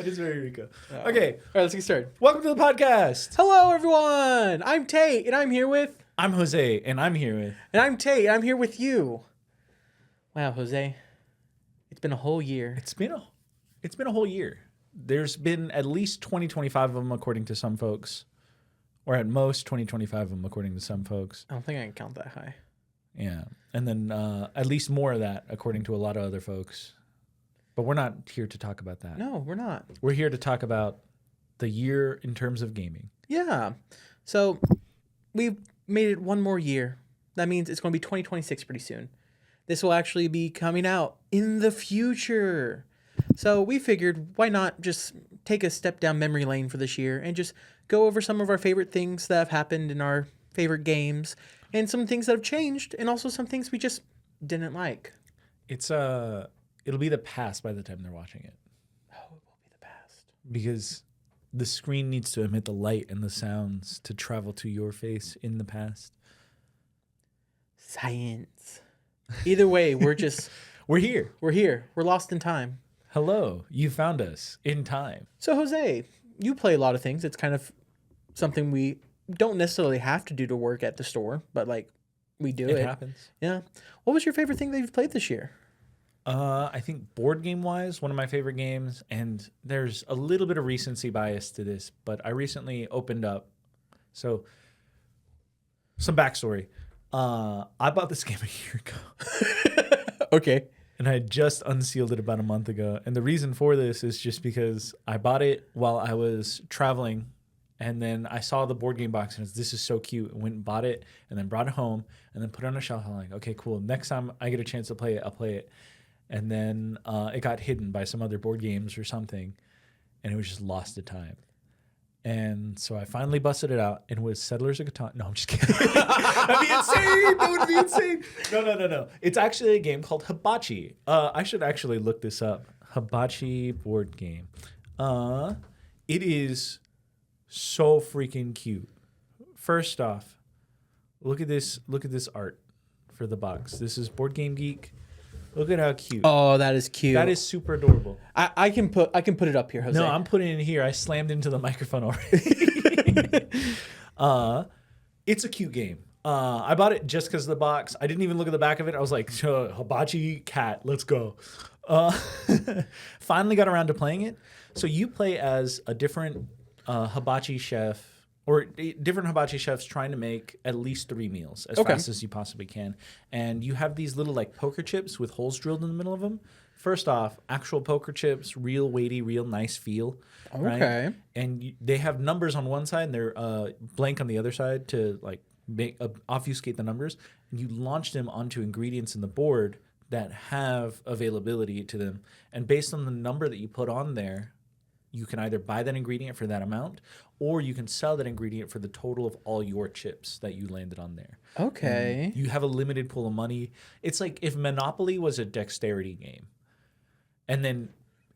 is very Rico. Oh. Okay. All right, let's get started. Welcome to the podcast. Hello, everyone. I'm Tate, and I'm here with... I'm Jose, and I'm here with... And I'm Tate, and I'm here with you. Wow, Jose. It's been a whole year. It's been a whole year. There's been at least 25 of them, according to some folks. Or at most 25 of them, according to some folks. I don't think I can count that high. Yeah. And then at least more of that, according to a lot of other folks. But we're not here to talk about that. No, we're not. We're here to talk about the year in terms of gaming. Yeah. So, we've made it one more year. That means it's going to be 2026 pretty soon. This will actually be coming out in the future. So, we figured, why not just take a step down memory lane for this year and just go over some of our favorite things that have happened in our favorite games and some things that have changed and also some things we just didn't like. It'll be the past by the time they're watching it. Oh, it will be the past. Because the screen needs to emit the light and the sounds to travel to your face in the past. Science. Either way, we're just... We're here. We're here. We're lost in time. Hello. You found us in time. So, Jose, you play a lot of things. It's kind of something we don't necessarily have to do to work at the store, but, like, we do it. It happens. Yeah. What was your favorite thing that you've played this year? I think board game wise, one of my favorite games, and there's a little bit of recency bias to this, but I recently opened up. So, some backstory. I bought this game a year ago. Okay. And I just unsealed it about a month ago. And the reason for this is just because I bought it while I was traveling. And then I saw the board game box and this is so cute. I went and bought it and then brought it home and then put it on a shelf. I'm like, okay, cool. Next time I get a chance to play it, I'll play it. And then it got hidden by some other board games or something. And it was just lost to time. And so I finally busted it out, and it was Settlers of Catan. No, I'm just kidding. That'd be insane. That would be insane. No. It's actually a game called Hibachi. I should actually look this up. Hibachi board game. It is so freaking cute. First off, look at this art for the box. This is Board Game Geek. Look at how cute. Oh, that is cute. That is super adorable. I can put it up here, Jose. No, I'm putting it here. I slammed into the microphone already. It's a cute game. I bought it just because of the box. I didn't even look at the back of it. I was like, hibachi cat, let's go. Finally got around to playing it. So you play as a different hibachi chef, or different hibachi chefs trying to make at least 3 meals as fast as you possibly can. And you have these little like poker chips with holes drilled in the middle of them. First off, actual poker chips, real weighty, real nice feel. Okay. Right? And they have numbers on one side and they're blank on the other side to like obfuscate the numbers. And you launch them onto ingredients in the board that have availability to them. And based on the number that you put on there, you can either buy that ingredient for that amount, or you can sell that ingredient for the total of all your chips that you landed on there. Okay. And you have a limited pool of money. It's like if Monopoly was a dexterity game. And then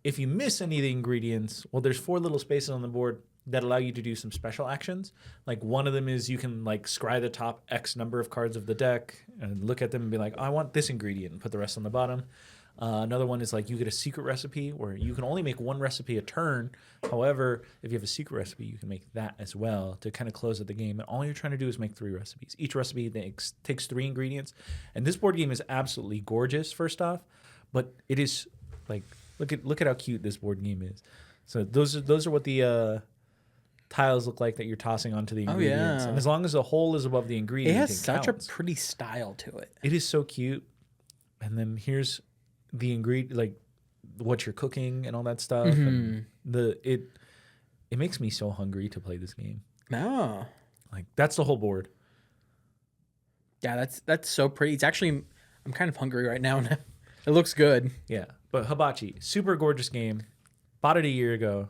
if you miss any of the ingredients, well, there's 4 little spaces on the board that allow you to do some special actions. Like one of them is you can like scry the top X number of cards of the deck and look at them and be like, oh, I want this ingredient, and put the rest on the bottom. Another one is like you get a secret recipe where you can only make 1 recipe a turn. However, if you have a secret recipe, you can make that as well to kind of close out the game. And all you're trying to do is make 3 recipes. Each recipe takes 3 ingredients. And this board game is absolutely gorgeous, first off. But it is like, look at how cute this board game is. So those are what the tiles look like that you're tossing onto the ingredients. Oh, yeah. And as long as the hole is above the ingredient, It has such counts. a pretty style to it. It is so cute. And then here's the ingredient, like what you're cooking and all that stuff. And it makes me so hungry to play this game. No. Like that's the whole board. Yeah, that's so pretty. It's actually, I'm kind of hungry right now. It looks good. Yeah. But Hibachi, super gorgeous game. Bought it a year ago.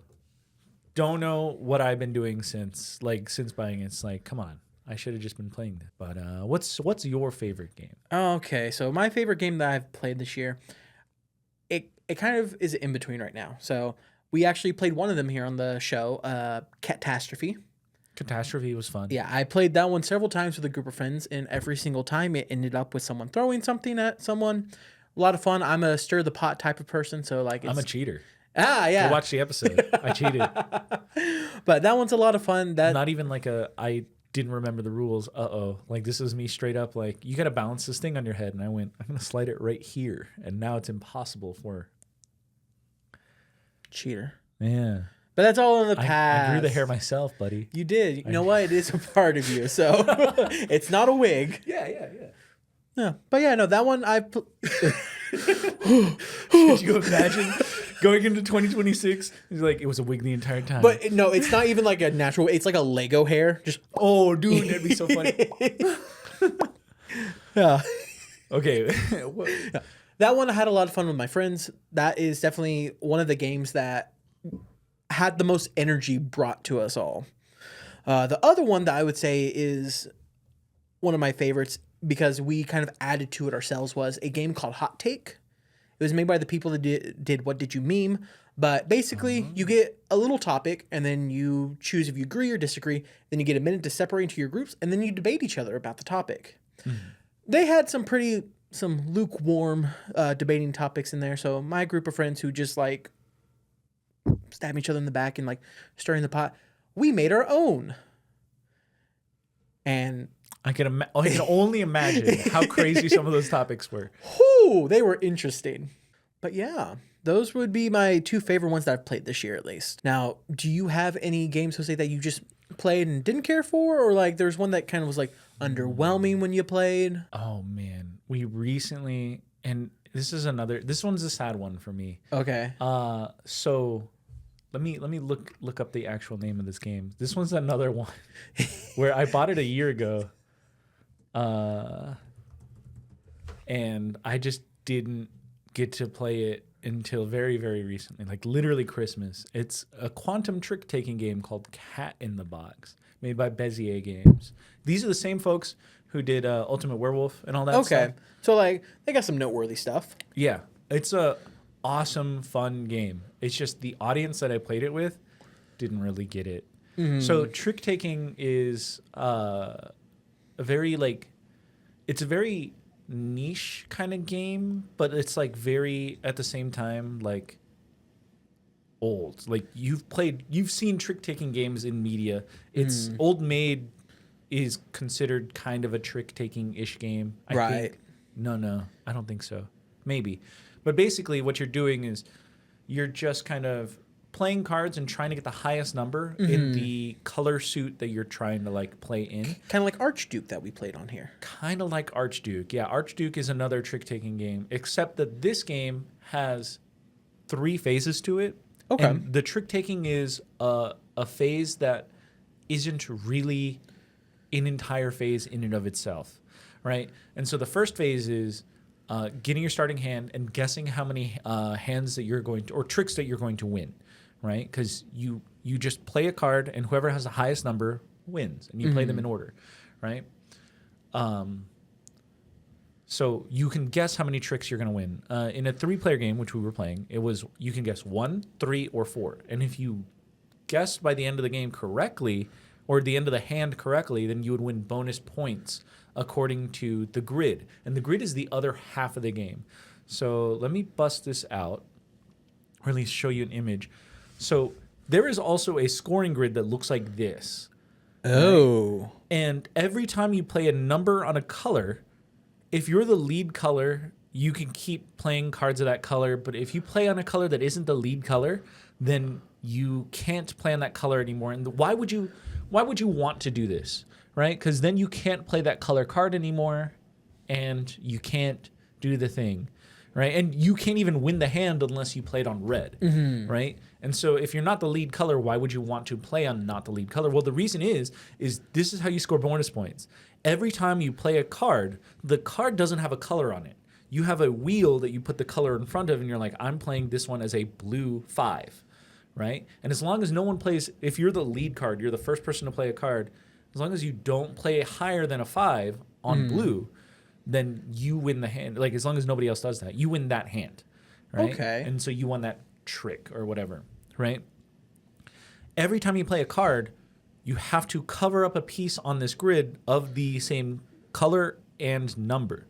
Don't know what I've been doing since buying it. It's like, come on. I should have just been playing this. But what's your favorite game? Okay, so my favorite game that I've played this year, it kind of is in between right now. So we actually played one of them here on the show, Catastrophe. Catastrophe was fun. Yeah, I played that one several times with a group of friends, and every single time it ended up with someone throwing something at someone. A lot of fun. I'm a stir the pot type of person, so like I'm a cheater. Ah, I yeah. watched the episode. I cheated. But that one's a lot of fun. Not even like I didn't remember the rules. Like this is me straight up like, you got to balance this thing on your head. And I went, I'm going to slide it right here. And now it's impossible for. Cheater. Yeah. But that's all in the past. I grew the hair myself, buddy. You did. You know what? It is a part of you. So it's not a wig. Yeah. Yeah. But yeah, no, that one Could you imagine going into 2026? It's like it was a wig the entire time. But no, it's not even like a natural. It's like a Lego hair. Just oh, dude, that'd be so funny. yeah. Okay. Yeah. That one I had a lot of fun with my friends. That is definitely one of the games that had the most energy brought to us all. The other one that I would say is one of my favorites because we kind of added to it ourselves was a game called Hot Take. It was made by the people that did What Did You Meme? But basically, you get a little topic, and then you choose if you agree or disagree. Then you get a minute to separate into your groups, and then you debate each other about the topic. They had some lukewarm debating topics in there. So my group of friends who just like stab each other in the back and like stirring the pot, we made our own. And I can only imagine how crazy some of those topics were. Whoo, they were interesting. But yeah, those would be my two favorite ones that I've played this year at least. Now, do you have any games, Jose, that you just played and didn't care for? Or like there's one that kind of was like underwhelming when you played? Oh man. We recently, and this one's a sad one for me. Okay. So let me look up the actual name of this game. This one's another one where I bought it a year ago. And I just didn't get to play it until very, very recently, like literally Christmas. It's a quantum trick-taking game called Cat in the Box, made by Bezier Games. These are the same folks who did Ultimate Werewolf and all that stuff. Okay. So like they got some noteworthy stuff. Yeah. It's a awesome, fun game. It's just the audience that I played it with didn't really get it. So trick-taking is a very niche kind of game, but it's like very at the same time like old. Like you've seen trick-taking games in media. It's Old Maid is considered kind of a trick-taking-ish game. I think. No, I don't think so. Maybe. But basically what you're doing is you're just kind of playing cards and trying to get the highest number in the color suit that you're trying to like play in. Kind of like Archduke that we played on here. Kind of like Archduke. Yeah, Archduke is another trick-taking game, except that this game has 3 phases to it. Okay. And the trick-taking is a phase that isn't really an entire phase in and of itself, right? And so the first phase is getting your starting hand and guessing how many hands that you're going to, or tricks that you're going to win, right? Because you just play a card and whoever has the highest number wins, and you play them in order, right? So you can guess how many tricks you're going to win. In a 3-player game, which we were playing, you can guess 1, 3, or 4. And if you guessed by the end of the game correctly, or the end of the hand correctly, then you would win bonus points according to the grid. And the grid is the other half of the game. So let me bust this out, or at least show you an image. So there is also a scoring grid that looks like this. Oh. Right? And every time you play a number on a color, if you're the lead color, you can keep playing cards of that color. But if you play on a color that isn't the lead color, then you can't play on that color anymore. And why would you want to do this, right? Because then you can't play that color card anymore, and you can't do the thing, right? And you can't even win the hand unless you played on red, right? And so if you're not the lead color, why would you want to play on not the lead color? Well, the reason is this is how you score bonus points. Every time you play a card, the card doesn't have a color on it. You have a wheel that you put the color in front of, and you're like, I'm playing this one as a blue 5. Right? And as long as no one plays, if you're the lead card, you're the first person to play a card, as long as you don't play higher than a 5 on blue, then you win the hand. Like, as long as nobody else does that, you win that hand. Right? Okay. And so you won that trick or whatever. Right? Every time you play a card, you have to cover up a piece on this grid of the same color and number.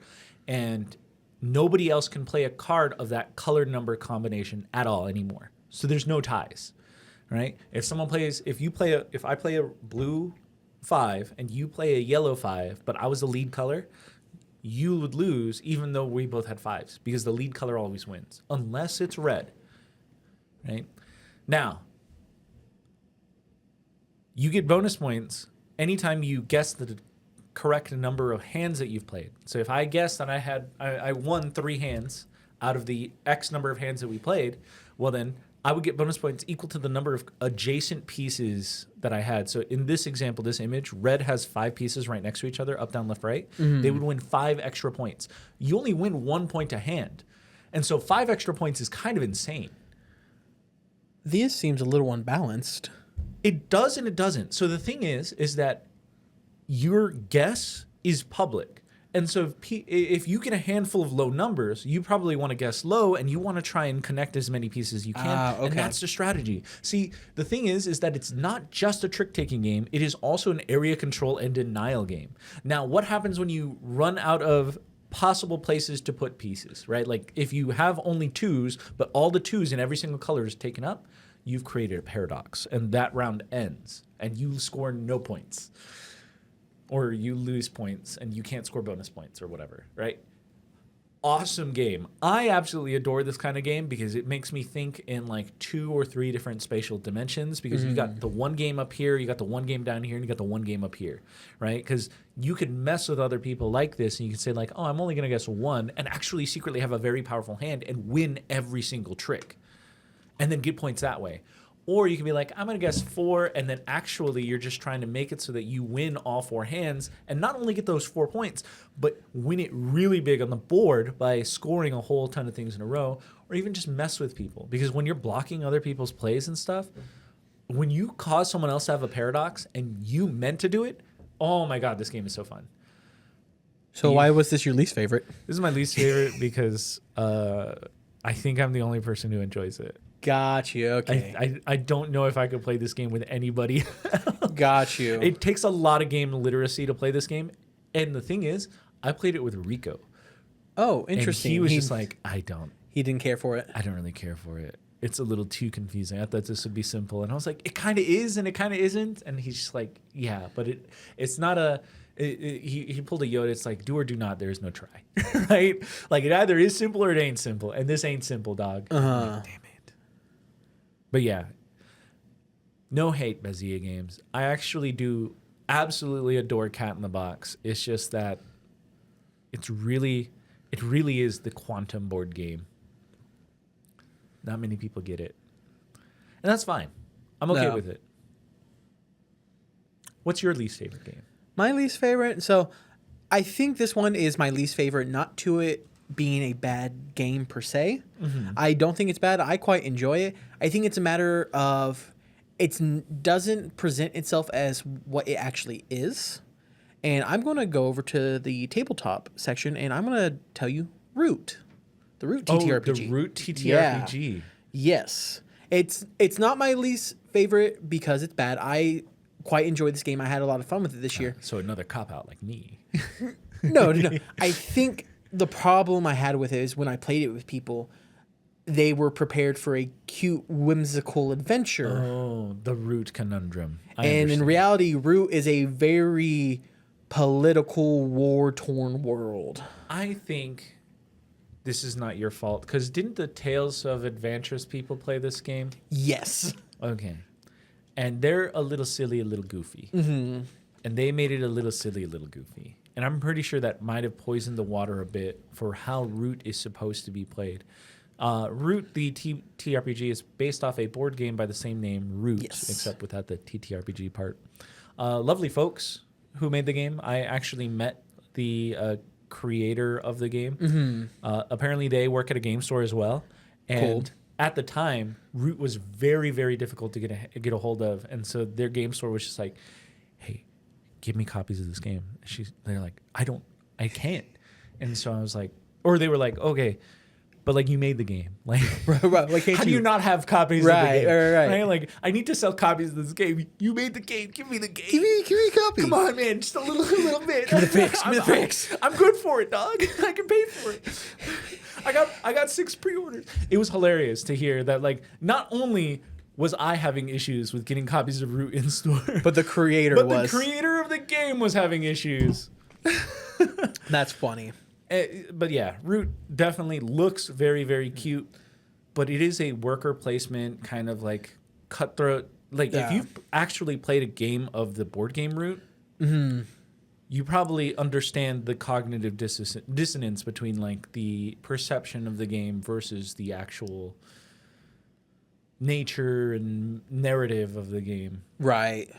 And nobody else can play a card of that color number combination at all anymore. So there's no ties, right? If I play a blue 5 and you play a yellow 5, but I was the lead color, you would lose even though we both had 5s because the lead color always wins unless it's red, right? Now, you get bonus points anytime you guess the correct number of hands that you've played. So if I guessed that I won 3 hands out of the X number of hands that we played, well then I would get bonus points equal to the number of adjacent pieces that I had. So in this example, this image, red has 5 pieces right next to each other, up, down, left, right. They would win 5 extra points. You only win 1 point a hand. And so 5 extra points is kind of insane. This seems a little unbalanced. It does and it doesn't. So the thing is that your guess is public. And so if you get a handful of low numbers, you probably want to guess low and you want to try and connect as many pieces as you can. Okay. And that's the strategy. See, the thing is that it's not just a trick-taking game. It is also an area control and denial game. Now, what happens when you run out of possible places to put pieces, right? Like if you have only 2s, but all the 2s in every single color is taken up, you've created a paradox. And that round ends and you score no points. Or you lose points and you can't score bonus points or whatever, right? Awesome game. I absolutely adore this kind of game because it makes me think in like 2 or 3 different spatial dimensions because you got the one game up here, you got the one game down here, and you got the one game up here, right? Because you could mess with other people like this and you can say like, oh, I'm only going to guess 1 and actually secretly have a very powerful hand and win every single trick and then get points that way. Or you can be like, I'm going to guess 4, and then actually you're just trying to make it so that you win all 4 hands and not only get those 4 points, but win it really big on the board by scoring a whole ton of things in a row, or even just mess with people. Because when you're blocking other people's plays and stuff, when you cause someone else to have a paradox and you meant to do it, oh my God, this game is so fun. So why was this your least favorite? This is my least favorite because I think I'm the only person who enjoys it. Got you. Okay. I don't know if I could play this game with anybody else. Got you. It takes a lot of game literacy to play this game. And the thing is, I played it with Rico. Oh, interesting. And he was just like, He didn't care for it. I don't really care for it. It's a little too confusing. I thought this would be simple. And I was like, it kind of is and it kind of isn't. And he's just like, yeah, but it's not a... he pulled a Yoda. It's like, do or do not. There is no try. Right? Like, it either is simple or it ain't simple. And this ain't simple, dog. Like, damn it. But yeah, no hate, Bezier games. I actually do absolutely adore Cat in the Box. It's just that it really is the quantum board game. Not many people get it. And that's fine. I'm okay with it. What's your least favorite game? My least favorite? So I think this one is my least favorite, not to it being a bad game per se. I don't think it's bad. I quite enjoy it. I think it's a matter of it doesn't present itself as what it actually is. And I'm going to go over to the tabletop section and I'm going to tell you Root. The Root TTRPG. Oh, the Root TTRPG. Yeah. Yes. It's not my least favorite because it's bad. I quite enjoyed this game. I had a lot of fun with it this year. So another cop-out like me. No. I think the problem I had with it is when I played it with people, they were prepared for a cute, whimsical adventure. Oh, the Root conundrum. And in reality, Root is a very political, war-torn world. I think this is not your fault, because didn't the Tales of Adventurous people play this game? Yes. Okay. And they're a little silly, a little goofy. And they made it a little silly, a little goofy. And I'm pretty sure that might have poisoned the water a bit for how Root is supposed to be played. Root, the TRPG, is based off a board game by the same name, Root, except without the TTRPG part. Lovely folks who made the game. I actually met the creator of the game. Apparently they work at a game store as well. And at the time, Root was very, very difficult to get a hold of. And so their game store was just like, hey, give me copies of this game. They're like, I can't. And so I was like, or they were like, okay, but like you made the game. Like, like how do you not have copies of the game? Right. Like, I need to sell copies of this game. You made the game. Give me the game. Give me a copy. Come on, man. Just a little bit. Give me the fix. I'm good for it, dog. I can pay for it. I got 6 pre-orders. It was hilarious to hear that. Like, not only was I having issues with getting copies of Root in store, But the creator but was. the creator of the game was having issues. That's funny. But yeah, Root definitely looks very, very cute, but it is a worker placement kind of like cutthroat. Like if you've actually played a game of the board game Root, you probably understand the cognitive dissonance between like the perception of the game versus the actual nature and narrative of the game. Right.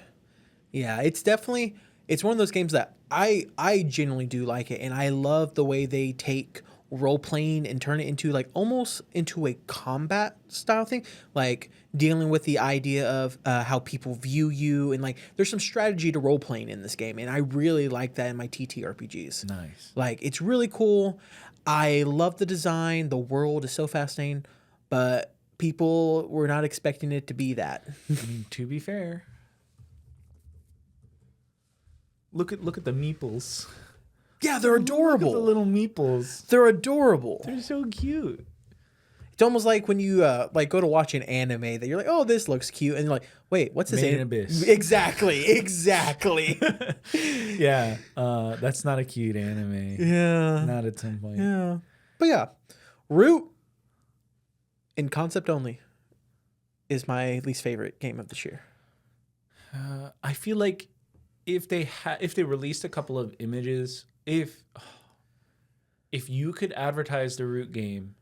Yeah, it's definitely one of those games that I genuinely do like it, and I love the way they take role playing and turn it into like almost into a combat style thing, like dealing with the idea of how people view you, and like there's some strategy to role playing in this game, and I really like that in my TTRPGs. Nice. Like it's really cool. I love the design. The world is so fascinating, but people were not expecting it to be that. I mean, to be fair, look at the meeples. Yeah, they're adorable. Look at the little meeples. They're adorable. They're so cute. It's almost like when you like go to watch an anime that you're like, oh, this looks cute, and you're like, wait, what's this? Made in Abyss. Exactly. Yeah, that's not a cute anime. Yeah. Not at some point. Yeah. But yeah, Root in concept only is my least favorite game of this year. I feel like if they released a couple of images, if you could advertise the Root game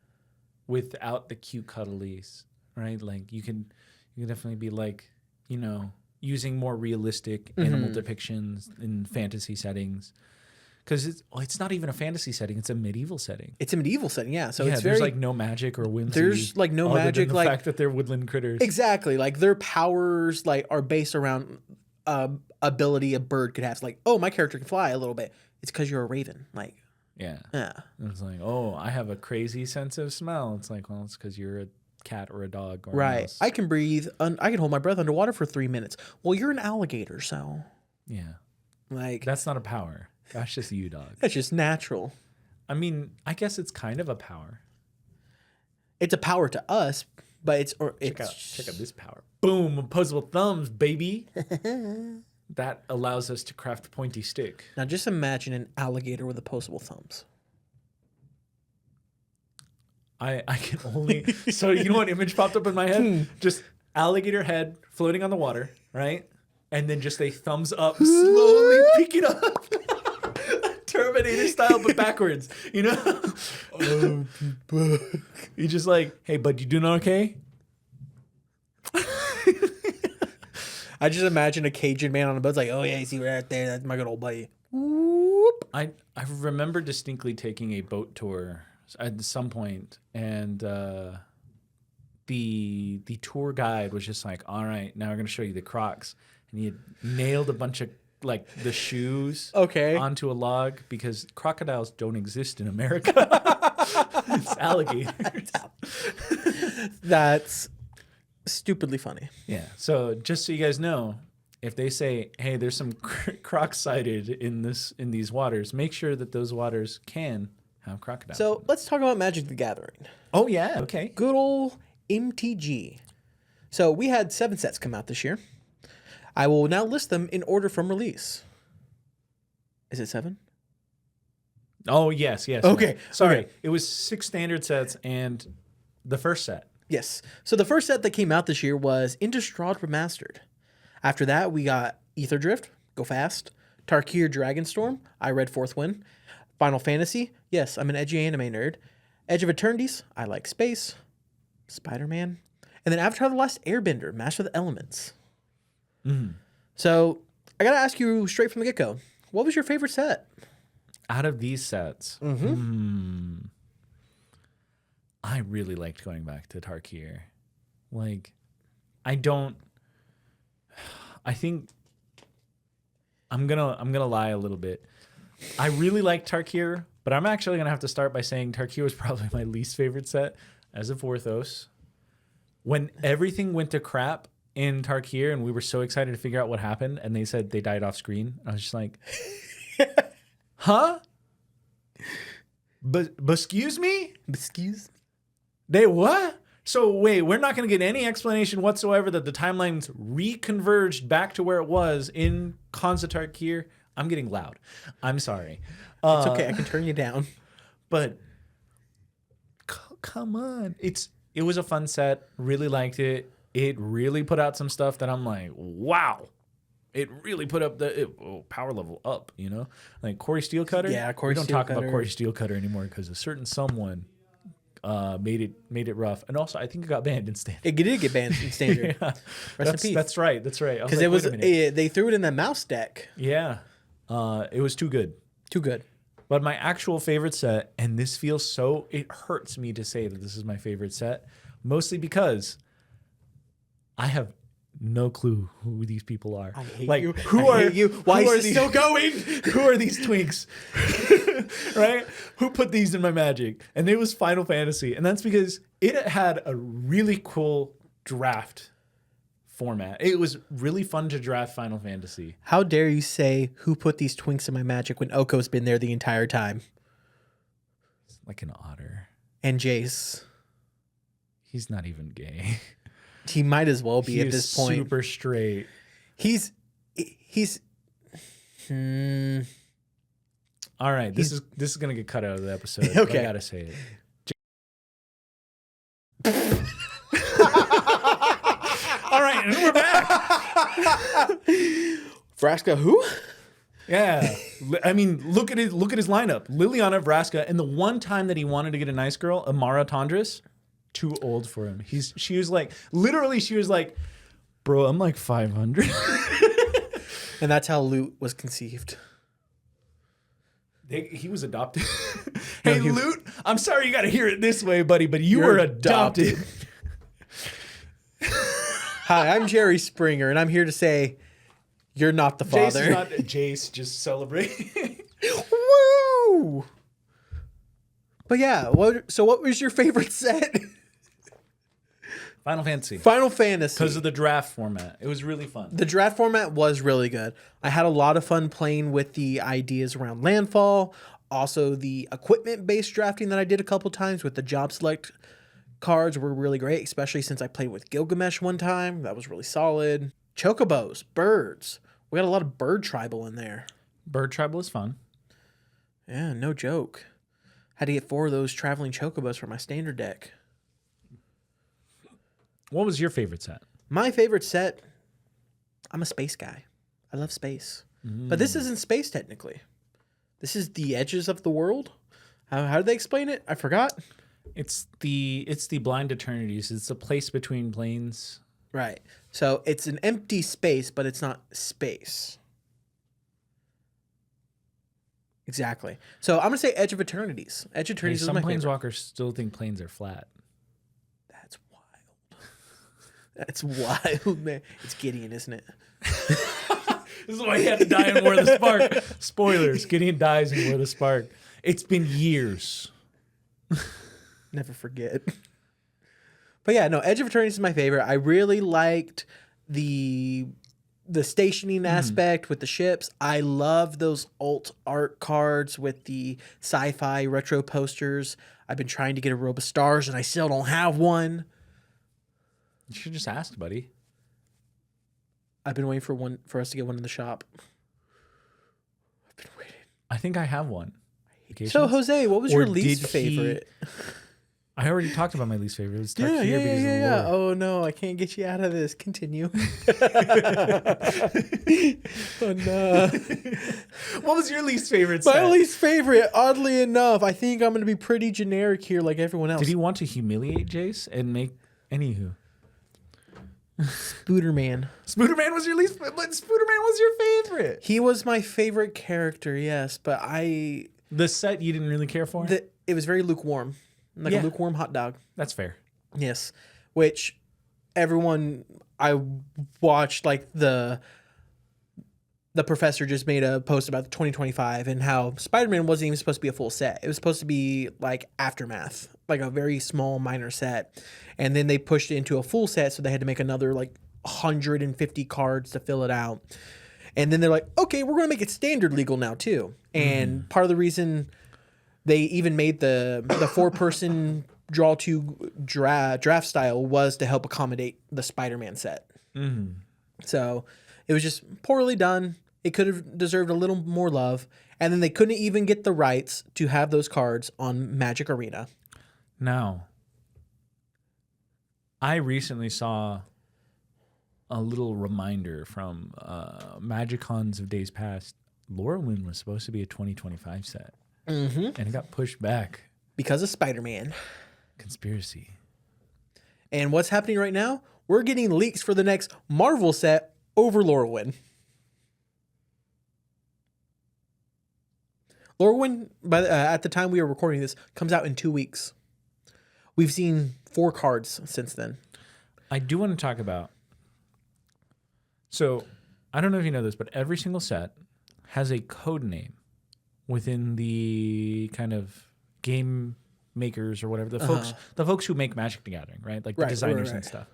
without the cute cuddlies, right? Like you can definitely be like, you know, using more realistic animal depictions in fantasy settings. Because it's not even a fantasy setting; it's a medieval setting. It's a medieval setting, yeah. So yeah, it's there's very like no magic or whimsy. there's like no other magic, than the like fact that they're woodland critters. exactly like their powers like are based around ability a bird could have. It's like, oh, my character can fly a little bit. It's because you're a raven. Like, Yeah. yeah, It's like, oh, I have a crazy sense of smell. It's like, well, it's because you're a cat or a dog. Or a right. mouse. I can breathe. I can hold my breath underwater for 3 minutes. Well, you're an alligator, so Yeah. like That's not a power. That's just you, dog. that's just natural. I mean, I guess it's kind of a power. It's a power to us, but it's Check out this power. Boom, opposable thumbs, baby. That allows us to craft pointy stick. Now just imagine an alligator with opposable thumbs. I can only so you know what image popped up in my head? Just alligator head floating on the water, right? And then just a thumbs up slowly picking up. Terminator style, but backwards, you know? Oh, you just like, hey, bud, you doing okay? I just imagine a Cajun man on a boat. It's like, oh yeah, you see right there, that's my good old buddy. Whoop. I remember distinctly taking a boat tour at some point, and the tour guide was just like, all right, now we're gonna show you the Crocs, and he had nailed a bunch of like the shoes onto a log because crocodiles don't exist in America. It's alligators. That's stupidly funny. Yeah. So just so you guys know, if they say, hey, there's some crocs sighted in these waters, make sure that those waters can have crocodiles. So let's talk about Magic the Gathering. Oh yeah, okay. Good old MTG. So we had 7 sets come out this year. I will now list them in order from release. Is it 7? Oh yes. Okay. Sorry, Okay. it was 6 standard sets and the first set. Yes. So the first set that came out this year was Innistrad Remastered. After that, we got Ether Drift, Go Fast, Tarkir Dragonstorm, I read Fourth Win, Final Fantasy, yes, I'm an edgy anime nerd, Edge of Eternities, I like space, Spider-Man, and then Avatar The Last Airbender, Master of the Elements. So I gotta ask you straight from the get-go, what was your favorite set? Out of these sets, I really liked going back to Tarkir. Like, I think I'm gonna lie a little bit. I really like Tarkir, but I'm actually gonna have to start by saying Tarkir was probably my least favorite set as a Vorthos. When everything went to crap in Tarkir and we were so excited to figure out what happened, and they said they died off screen, I was just like, huh? But excuse me? Excuse me? They what? So wait, we're not going to get any explanation whatsoever that the timeline's reconverged back to where it was in Concept Art here. I'm getting loud. I'm sorry. It's okay. I can turn you down. But come on. It was a fun set. Really liked it. It really put out some stuff that I'm like, wow. It really put up the power level up, you know? Like Corey Steelcutter. Yeah, Corey We don't talk about Steelcutter. Corey Steelcutter anymore because a certain someone made it rough. And also, I think it got banned in standard. It did get banned in standard. Yeah. Rest in peace. That's right. That's right. Because it was they threw it in the mouse deck. Yeah. It was too good. Too good. But my actual favorite set, and this feels so, it hurts me to say that this is my favorite set, mostly because I have no clue who these people are. I hate like, you. Who I are hate you. Why who is are this these, still going? Who are these twinks? Right? Who put these in my Magic? And it was Final Fantasy. And that's because it had a really cool draft format. It was really fun to draft Final Fantasy. How dare you say who put these twinks in my Magic when Oko's been there the entire time? Like an otter. And Jace. He's not even gay. He might as well be He at is this point. super straight. He's All right, this is gonna get cut out of the episode. But Okay. I gotta say it. All right, and we're back. Vraska who? Yeah, I mean, look at his lineup: Liliana, Vraska, and the one time that he wanted to get a nice girl, Amara Tondris, too old for him. She was like, bro, I'm like 500. And that's how Loot was conceived. He was adopted. Hey, he- Lute, I'm sorry you got to hear it this way, buddy, but you were adopted. Hi, I'm Jerry Springer, and I'm here to say you're not the Jace father. is not Jace, just celebrating. Woo! But yeah, what was your favorite set? Final Fantasy. Final Fantasy. Because of the draft format. It was really fun. The draft format was really good. I had a lot of fun playing with the ideas around landfall. Also, the equipment-based drafting that I did a couple times with the job select cards were really great, especially since I played with Gilgamesh one time. That was really solid. Chocobos, birds. We got a lot of bird tribal in there. Bird Tribal is fun. Yeah, no joke. Had to get 4 of those traveling chocobos for my standard deck. What was your favorite set? My favorite set, I'm a space guy. I love space. But this isn't space technically. This is the edges of the world. How did they explain it? I forgot. It's the blind eternities. It's the place between planes. Right. So it's an empty space, but it's not space. Exactly. So I'm going to say Edge of Eternities. Edge of Hey, Eternities is some my favorite. planeswalkers still think planes are flat. That's wild. That's wild, man. It's Gideon, isn't it? This is why he had to die in War of the Spark. Spoilers. Gideon dies in War of the Spark. It's been years. Never forget. But yeah, no, Edge of Eternities is my favorite. I really liked the stationing aspect with the ships. I love those alt art cards with the sci-fi retro posters. I've been trying to get a Robe of Stars and I still don't have one. You should just ask, buddy. I've been waiting for us to get one in the shop. I've been waiting. I think I have one. So Jose, what was Or your least did he- favorite? I already talked about my least favorite. It was Tuck Yeah. here because of the lore. Oh no, I can't get you out of this. Continue. Oh no. What was your least favorite My set? least favorite, oddly enough, I think I'm going to be pretty generic here like everyone else. Did he want to humiliate Jace and make anywho? Spooderman. Spooderman was your least, but Spooderman was your favorite. He was my favorite character, yes, but The set you didn't really care for? it was very lukewarm. Like Yeah. a lukewarm hot dog. That's fair. Yes. Which everyone I watched, like the professor just made a post about the 2025 and how Spider-Man wasn't even supposed to be a full set. It was supposed to be like Aftermath, like a very small minor set. And then they pushed it into a full set, so they had to make another like 150 cards to fill it out. And then they're like, okay, we're going to make it standard legal now too. And part of the reason They even made the 4-person draw to draft style was to help accommodate the Spider-Man set. Mm. So it was just poorly done. It could have deserved a little more love. And then they couldn't even get the rights to have those cards on Magic Arena. Now, I recently saw a little reminder from Magicons of days past. Lorwyn was supposed to be a 2025 set. Mm-hmm. And it got pushed back. Because of Spider-Man. Conspiracy. And what's happening right now? We're getting leaks for the next Marvel set over Lorwyn. Lorwyn, at the time we were recording this, comes out in 2 weeks. We've seen 4 cards since then. I do want to talk about. So, I don't know if you know this, but every single set has a code name within the kind of game makers or whatever, the folks who make Magic the Gathering, right? Like the designers and stuff,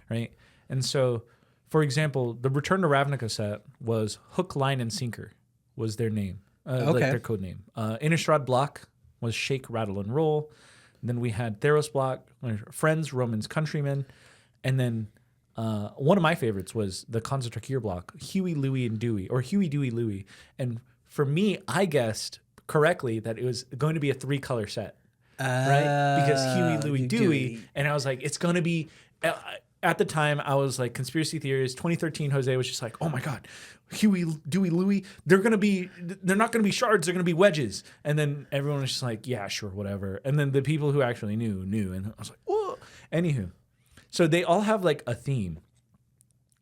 right? And so, for example, the Return to Ravnica set was Hook, Line, and Sinker was their name, like their code name. Innistrad block was Shake, Rattle, and Roll. Then we had Theros block, Friends, Romans, Countrymen, and then one of my favorites was the Khans of Tarkir block, Huey, Louie, and Dewey, or Huey, Dewey, Louie. And for me, I guessed correctly that it was going to be a 3-color set, right? Because Huey, Louie, Dewey. And I was like, it's going to be... At the time, I was like, conspiracy theories. 2013, Jose was just like, oh my God, Huey, Dewey, Louie, they're not going to be shards, they're going to be wedges. And then everyone was just like, yeah, sure, whatever. And then the people who actually knew. And I was like, whoa. Anywho. So they all have like a theme,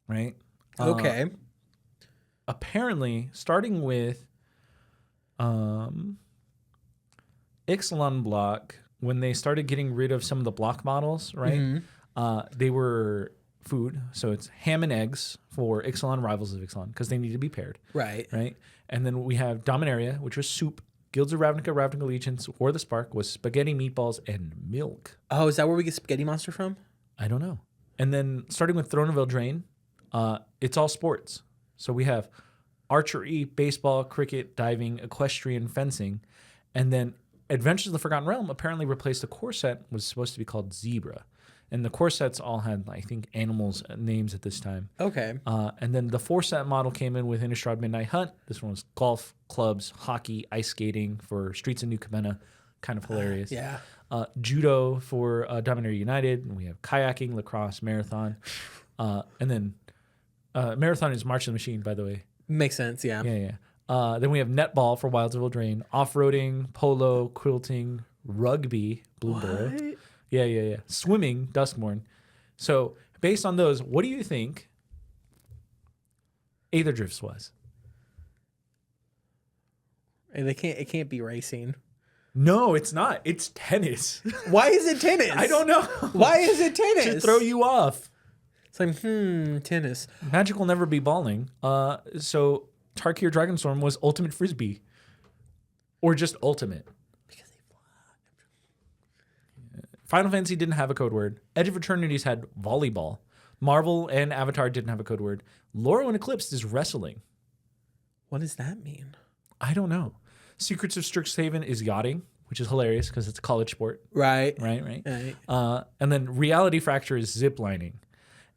right? Okay. Apparently, starting with Ixalan block, when they started getting rid of some of the block models, right? Mm-hmm. They were food. So it's ham and eggs for Ixalan, rivals of Ixalan, because they need to be paired. Right. Right. And then we have Dominaria, which was soup. Guilds of Ravnica, Ravnica Allegiance, or the Spark was spaghetti, meatballs, and milk. Oh, is that where we get Spaghetti Monster from? I don't know. And then starting with Throne of Eldraine, it's all sports. So we have archery, baseball, cricket, diving, equestrian, fencing. And then Adventures of the Forgotten Realm apparently replaced the core set, was supposed to be called Zebra. And the core sets all had, I think, animals' names at this time. Okay. And then the 4-set model came in with Innistrad Midnight Hunt. This one was golf, clubs, hockey, ice skating for Streets of New Capenna. Kind of hilarious. Yeah. Judo for Dominaria United. And we have kayaking, lacrosse, marathon. And then marathon is March of the Machine, by the way. Makes sense, yeah. Yeah. Then we have netball for Wilds of Eldraine, off-roading, polo, quilting, rugby, Blueborough. Yeah. Swimming, Duskmourn. So based on those, what do you think Aether Drifts was? And it can't be racing. No, it's not. It's tennis. Why is it tennis? I don't know. Why is it tennis? To throw you off. It's like, tennis. Magic will never be balling. So Tarkir Dragonstorm was Ultimate Frisbee. Or just Ultimate. Because they fly. Final Fantasy didn't have a code word. Edge of Eternities had volleyball. Marvel and Avatar didn't have a code word. Lorwyn Eclipse is wrestling. What does that mean? I don't know. Secrets of Strixhaven is yachting, which is hilarious because it's a college sport. Right. And then Reality Fracture is ziplining.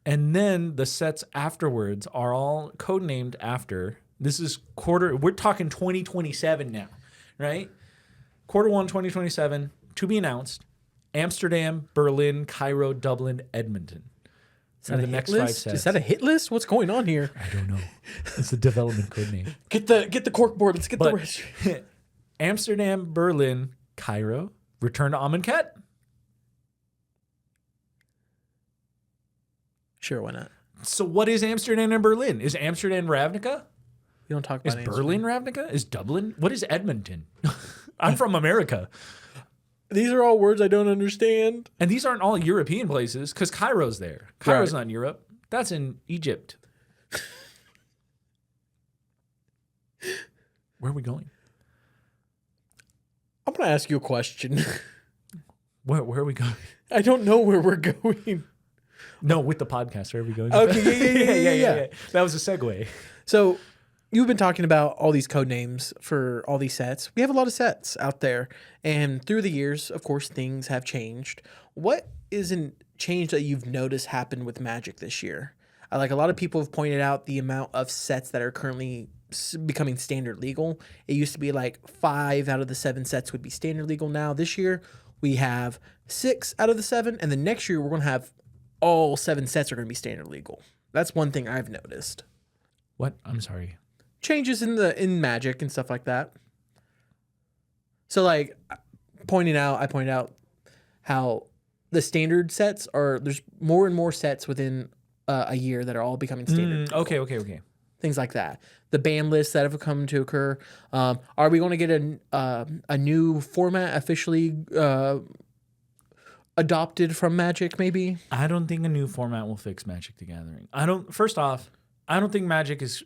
And then the sets afterwards are all codenamed after. This is we're talking 2027 now, right? Q1 2027, to be announced. Amsterdam, Berlin, Cairo, Dublin, Edmonton. Are the next 5 sets. Is that a hit list? What's going on here? I don't know. It's a development code name. Get the cork board. Let's get the registry. Amsterdam, Berlin, Cairo, Return to Amonkhet. Sure, why not? So what is Amsterdam and Berlin? Is Amsterdam Ravnica? You don't talk about Is Berlin Ravnica? Is Dublin? What is Edmonton? I'm from America. These are all words I don't understand. And these aren't all European places because Cairo's there. Cairo's not in Europe. That's in Egypt. Where are we going? I'm going to ask you a question. Where are we going? I don't know where we're going. No, with the podcast. Where are we going? Okay, yeah. That was a segue. So you've been talking about all these code names for all these sets. We have a lot of sets out there, and through the years, of course, things have changed. What isn't changed that you've noticed happen with Magic this year? Like a lot of people have pointed out the amount of sets that are currently becoming standard legal. It used to be like 5 out of the 7 sets would be standard legal. Now this year we have 6 out of the 7, and the next year we're going to have all 7 sets are going to be standard legal. That's one thing I've noticed. What? I'm sorry. Changes in Magic and stuff like that. So like I pointed out how the standard sets there's more and more sets within a year that are all becoming standard. Okay. Things like that. The ban lists that have come to occur. Are we going to get a new format officially adopted from Magic? Maybe. I don't think a new format will fix Magic the Gathering. First off, I don't think Magic is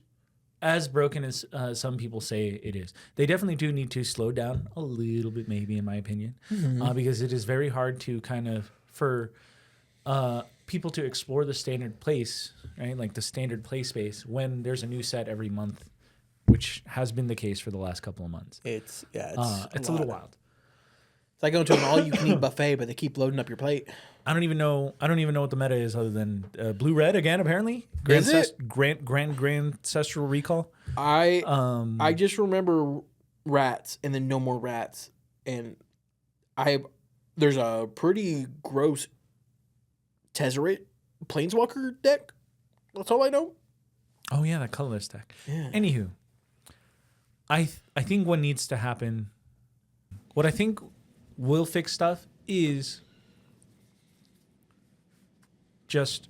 as broken as some people say it is. They definitely do need to slow down a little bit, maybe, in my opinion, because it is very hard to kind of, for people to explore the standard place, right? Like the standard play space when there's a new set every month, which has been the case for the last couple of months. It's a little wild. It's like going to an all-you-can-eat buffet, but they keep loading up your plate. I don't even know what the meta is other than blue red again. Apparently, Is it? Grand Ancestral Recall. I just remember rats and then no more rats, and there's a pretty gross Tezzeret Planeswalker deck. That's all I know. Oh yeah, that colorless deck. Yeah. Anywho, I think what needs to happen, what I think will fix stuff is just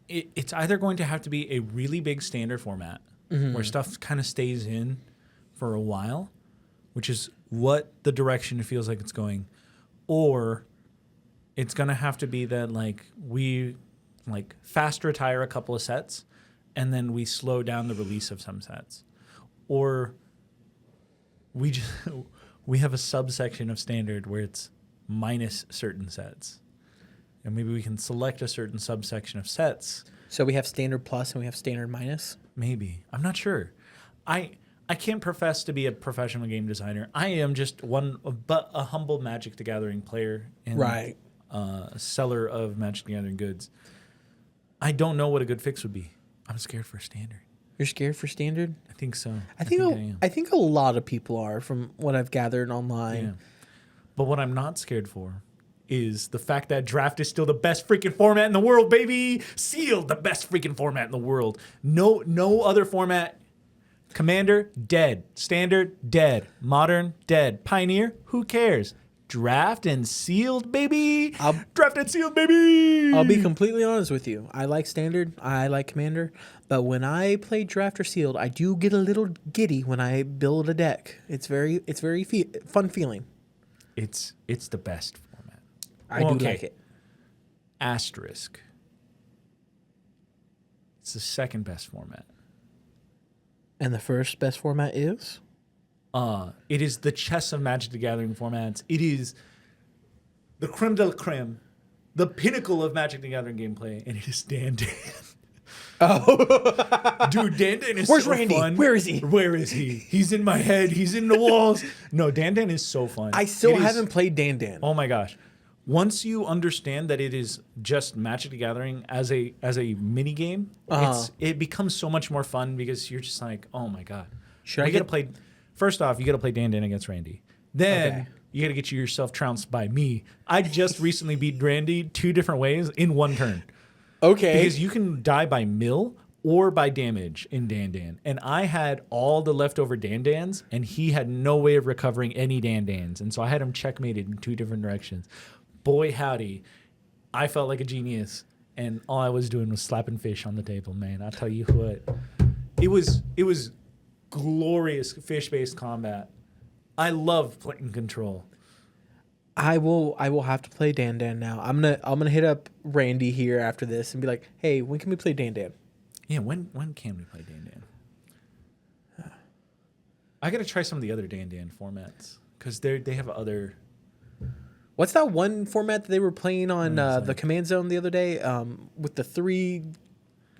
it's either going to have to be a really big standard format where stuff kind of stays in for a while, which is what the direction it feels like it's going, or it's going to have to be that we fast retire a couple of sets and then we slow down the release of some sets, or we have a subsection of standard where it's minus certain sets. And maybe we can select a certain subsection of sets. So we have standard plus and we have standard minus? Maybe. I'm not sure. I can't profess to be a professional game designer. I am just a humble Magic the Gathering player and seller of Magic the Gathering goods. I don't know what a good fix would be. I'm scared for standard. You're scared for standard? I think so. I think a lot of people are, from what I've gathered online. Yeah. But what I'm not scared for is the fact that draft is still the best freaking format in the world, baby. Sealed, the best freaking format in the world. No other format. Commander, dead. Standard, dead. Modern, dead. Pioneer, who cares? Draft and sealed, baby. Draft and sealed, baby. I'll be completely honest with you. I like standard. I like commander. But when I play draft or sealed, I do get a little giddy when I build a deck. It's very fun feeling. It's the best format. I do like it. Asterisk. It's the second best format. And the first best format is? It is the chess of Magic the Gathering formats. It is the creme de la creme, the pinnacle of Magic the Gathering gameplay, and it is Dan. Oh. Dude, Dan is Where's so Randy? fun. Where is he? Where is he? He's in my head. He's in the walls. No, Dan is so fun. I still haven't played Dan. Oh my gosh. Once you understand that it is just Magic the Gathering as a mini game, it becomes so much more fun because you're just like, oh my god. First off, you got to play Dan against Randy. Then you got to get yourself trounced by me. I just recently beat Randy 2 different ways in 1 turn. Okay. Because you can die by mill or by damage in Dan. And I had all the leftover Dan, and he had no way of recovering any Dan. And so I had him checkmated in 2 different directions. Boy, howdy, I felt like a genius. And all I was doing was slapping fish on the table, man. I'll tell you what. It was glorious fish-based combat. I love playing Control. I will have to play Dan now. I'm gonna hit up Randy here after this and be like, hey, when can we play Dan? Yeah, when can we play Dan? I gotta try some of the other Dan formats because they have other. What's that one format that they were playing on the Command Zone the other day with the 3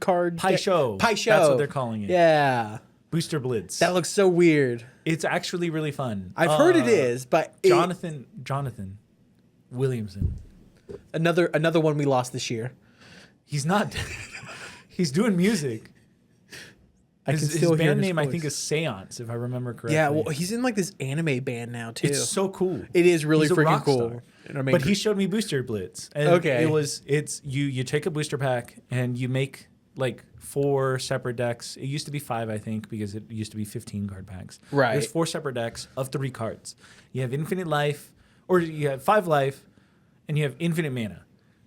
card. Pie Show. Pie Show. That's what they're calling it. Yeah. Booster Blitz. That looks so weird. It's actually really fun. I've heard it is, but Jonathan Williamson. Another one we lost this year. He's not dead. He's doing music. His band name, I think, is Seance, if I remember correctly. Yeah, well, he's in like this anime band now too. It's so cool. It is really He's a freaking rock cool. star. I mean, But he showed me Booster Blitz. And Okay. it's you take a booster pack and you make like 4 separate decks. It used to be 5, I think, because it used to be 15 card packs. Right. There's 4 separate decks of 3 cards. You have infinite life, or you have 5 life, and you have infinite mana.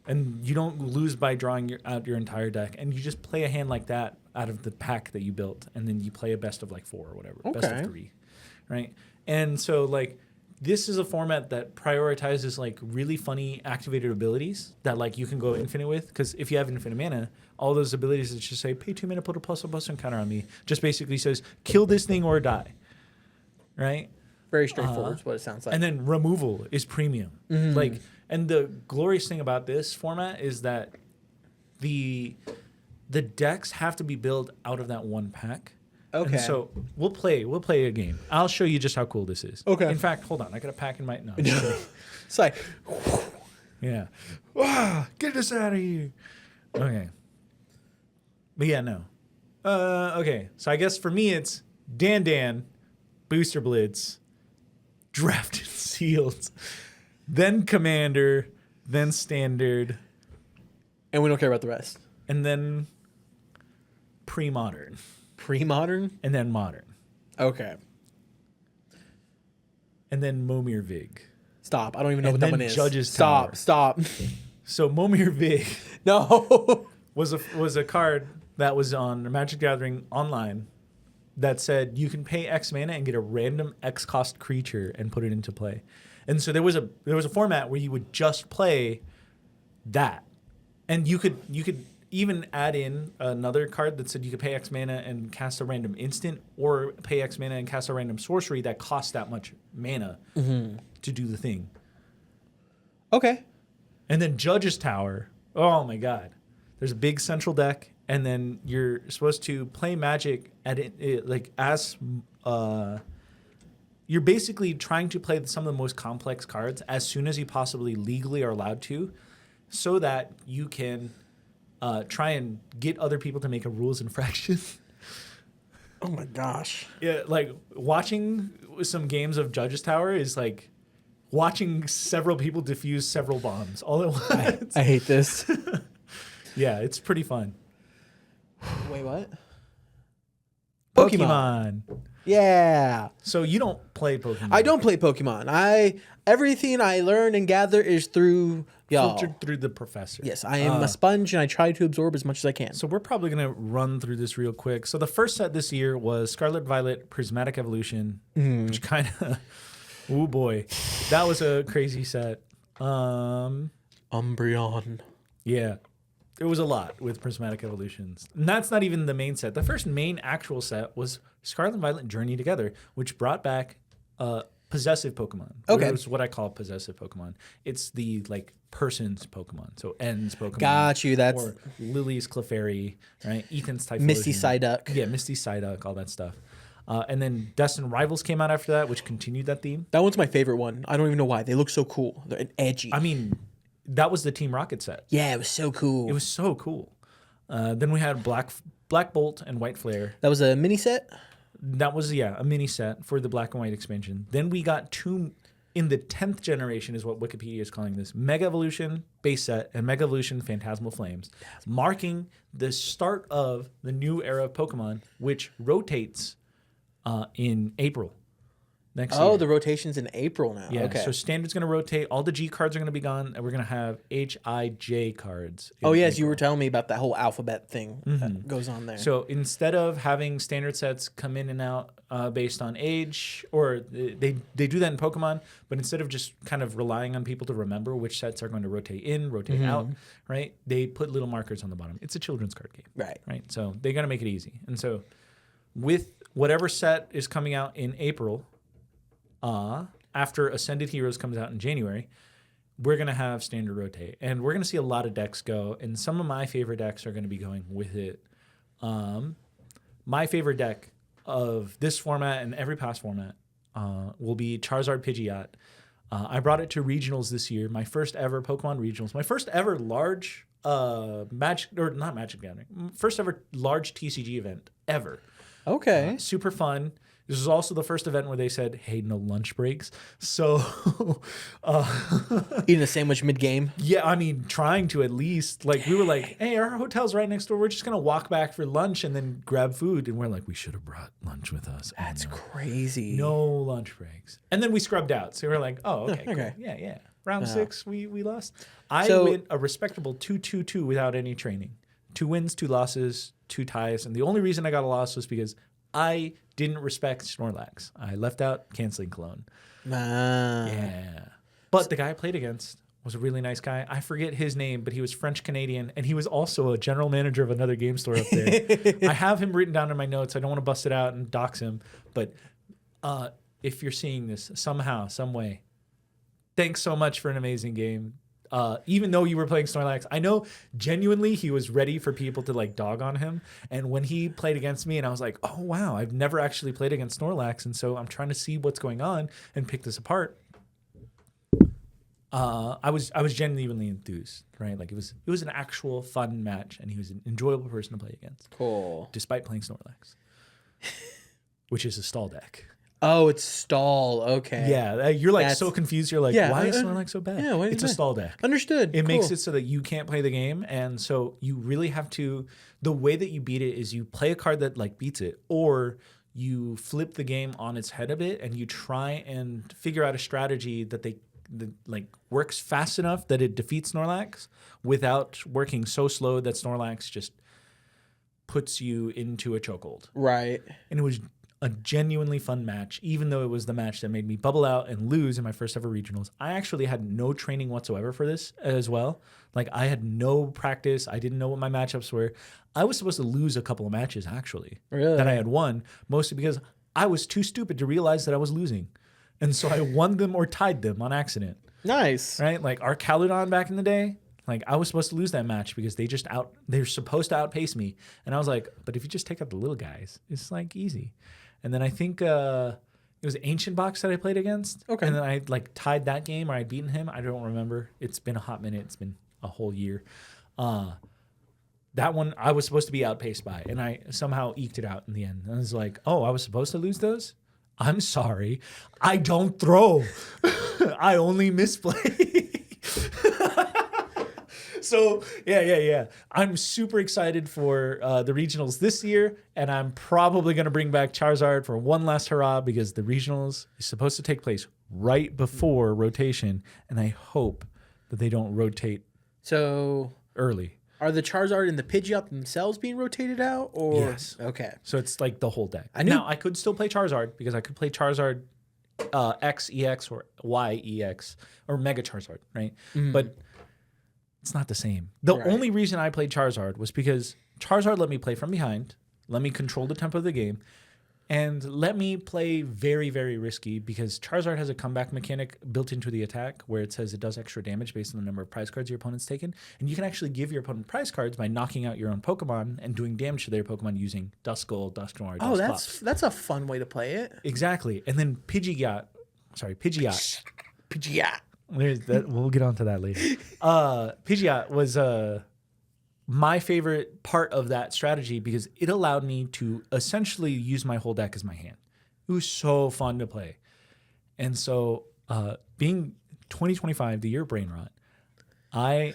And you don't lose by drawing out your entire deck. And you just play a hand like that out of the pack that you built. And then you play a best of like 4 or whatever. Best Okay. of 3. Right? And so like this is a format that prioritizes like really funny activated abilities that like you can go infinite with. Because if you have infinite mana, all those abilities that just say pay 2 mana, put a plus counter on me, just basically says kill this thing or die. Right? very straightforward is what it sounds like. And then removal is premium. Like, and the glorious thing about this format is that the decks have to be built out of that one pack. Okay. And so we'll play a game. I'll show you just how cool this is. Okay. In fact, hold on. I got a pack in my no. I'm just kidding. It's like, Yeah. Get us out of here. Okay. But yeah, no. Okay. So I guess for me it's Dan, Booster Blitz, Drafted Sealed, then Commander, then Standard, and we don't care about the rest. and then Pre-Modern, Pre-modern? and then Modern, Okay. and then Momir Vig. Stop. I don't even know And what that then one is. Judge's Stop. Tower. Stop. So Momir Vig No. was a card that was on Magic the Gathering Online that said you can pay X mana and get a random X cost creature and put it into play. And so there was a format where you would just play that. And you could even add in another card that said you could pay X mana and cast a random instant, or pay X mana and cast a random sorcery that costs that much mana to do the thing. Okay. And then Judge's Tower. Oh my God. There's a big central deck, and then you're supposed to play Magic at it like as you're basically trying to play some of the most complex cards as soon as you possibly legally are allowed to, so that you can try and get other people to make a rules infraction. Oh my gosh. Yeah, like watching some games of Judge's Tower is like watching several people defuse several bombs all at once. I hate this. Yeah, it's pretty fun. Wait, what? Pokemon. Yeah. So you don't play Pokemon. I don't play Pokemon. Everything I learn and gather is through y'all. Filtered through the professor. Yes, I am a sponge and I try to absorb as much as I can. So we're probably going to run through this real quick. So the first set this year was Scarlet Violet Prismatic Evolution, which kind of, oh boy, that was a crazy set. Umbreon. Yeah, it was a lot with Prismatic Evolutions. And that's not even the main set. The first main actual set was Scarlet and Violet Journey Together, which brought back possessive Pokemon. Okay. It was what I call possessive Pokemon. It's the like person's Pokemon. So N's Pokemon. Got you. That's Or Lily's Clefairy, right? Ethan's Typhlosion. Misty Psyduck. Yeah, Misty Psyduck, all that stuff. And then Destined Rivals came out after that, which continued that theme. That one's my favorite one. I don't even know why. They look so cool. They're edgy. I mean, that was the Team Rocket set. Yeah, it was so cool. It was so cool. Then we had Black Bolt and White Flare. That was a mini set? That was, a mini set for the Black and White expansion. Then we got two in the 10th generation is what Wikipedia is calling this. Mega Evolution base set and Mega Evolution Phantasmal Flames, marking the start of the new era of Pokemon, which rotates in April next year. Oh, the rotation's in April now. Yeah, Okay. so Standard's going to rotate. All the G cards are going to be gone, and we're going to have HIJ cards. Oh, in yes, you April. were telling me about that whole alphabet thing that goes on there. So instead of having standard sets come in and out based on age, or they do that in Pokemon, but instead of just kind of relying on people to remember which sets are going to rotate in, rotate out, right? They put little markers on the bottom. It's a children's card game. Right. So they got to make it easy. And so with whatever set is coming out in April, after Ascended Heroes comes out in January, we're going to have standard rotate. And we're going to see a lot of decks go. And some of my favorite decks are going to be going with it. My favorite deck of this format and every past format will be Charizard Pidgeot. I brought it to regionals this year. My first ever Pokemon regionals. My first ever large Magic Gathering. First ever large TCG event ever. Okay. Super fun. This was also the first event where they said, hey, no lunch breaks. So, Eating a sandwich mid-game. yeah, I mean, trying to at least. Like, we were like, hey, our hotel's right next door. We're just going to walk back for lunch and then grab food. And we're like, we should have brought lunch with us. That's crazy. No lunch breaks. And then we scrubbed out. So we were like, oh, okay, Okay. cool. Yeah. Round 6, we lost. I So- went a respectable 2-2-2 without any training. 2 wins, 2 losses, 2 ties. And the only reason I got a loss was because I didn't respect Snorlax. I left out Canceling Clone. Yeah. But the guy I played against was a really nice guy. I forget his name, but he was French-Canadian, and he was also a general manager of another game store up there. I have him written down in my notes. I don't want to bust it out and dox him. But if you're seeing this somehow, some way, thanks so much for an amazing game. Even though you were playing Snorlax, I know genuinely he was ready for people to like dog on him. And when he played against me, and I was like, oh wow, I've never actually played against Snorlax, and so I'm trying to see what's going on and pick this apart. I was genuinely enthused, right? Like it was an actual fun match, and he was an enjoyable person to play against. Cool. Despite playing Snorlax, which is a stall deck. Oh, it's stall. Okay. Yeah, you're like so confused. You're like, why is Snorlax so bad? Yeah, it's a stall deck. Understood. It makes it so that you can't play the game, and so you really have to. The way that you beat it is you play a card that like beats it, or you flip the game on its head a bit, and you try and figure out a strategy that like works fast enough that it defeats Snorlax without working so slow that Snorlax just puts you into a chokehold. Right. And it was a genuinely fun match, even though it was the match that made me bubble out and lose in my first ever regionals. I actually had no training whatsoever for this as well. Like I had no practice. I didn't know what my matchups were. I was supposed to lose a couple of matches actually that I had won, mostly because I was too stupid to realize that I was losing. And so I won them or tied them on accident. Nice. Right? Like our Caludon back in the day, like I was supposed to lose that match because they're supposed to outpace me. And I was like, but if you just take out the little guys, it's like easy. And then I think it was Ancient Box that I played against. Okay. And then I like tied that game or I'd beaten him. I don't remember. It's been a hot minute. It's been a whole year. That one I was supposed to be outpaced by, and I somehow eked it out in the end. And I was like, oh, I was supposed to lose those? I'm sorry. I don't throw. I only misplay. So, yeah. I'm super excited for the regionals this year, and I'm probably going to bring back Charizard for one last hurrah because the regionals is supposed to take place right before rotation, and I hope that they don't rotate so early. Are the Charizard and the Pidgeot themselves being rotated out? Or? Yes. Okay. So it's like the whole deck. Now, I could still play Charizard because I could play Charizard X EX or Y EX or Mega Charizard, right? Mm. But it's not the same. The only reason I played Charizard was because Charizard let me play from behind, let me control the tempo of the game, and let me play very, very risky because Charizard has a comeback mechanic built into the attack where it says it does extra damage based on the number of prize cards your opponent's taken. And you can actually give your opponent prize cards by knocking out your own Pokemon and doing damage to their Pokemon using Duskull, Dusknoir, Oh, Dusclops. that's a fun way to play it. Exactly. And then Pidgeot. We'll get onto that later. Pidgeot was my favorite part of that strategy because it allowed me to essentially use my whole deck as my hand. It was so fun to play. And so being 2025, the year of brain rot, I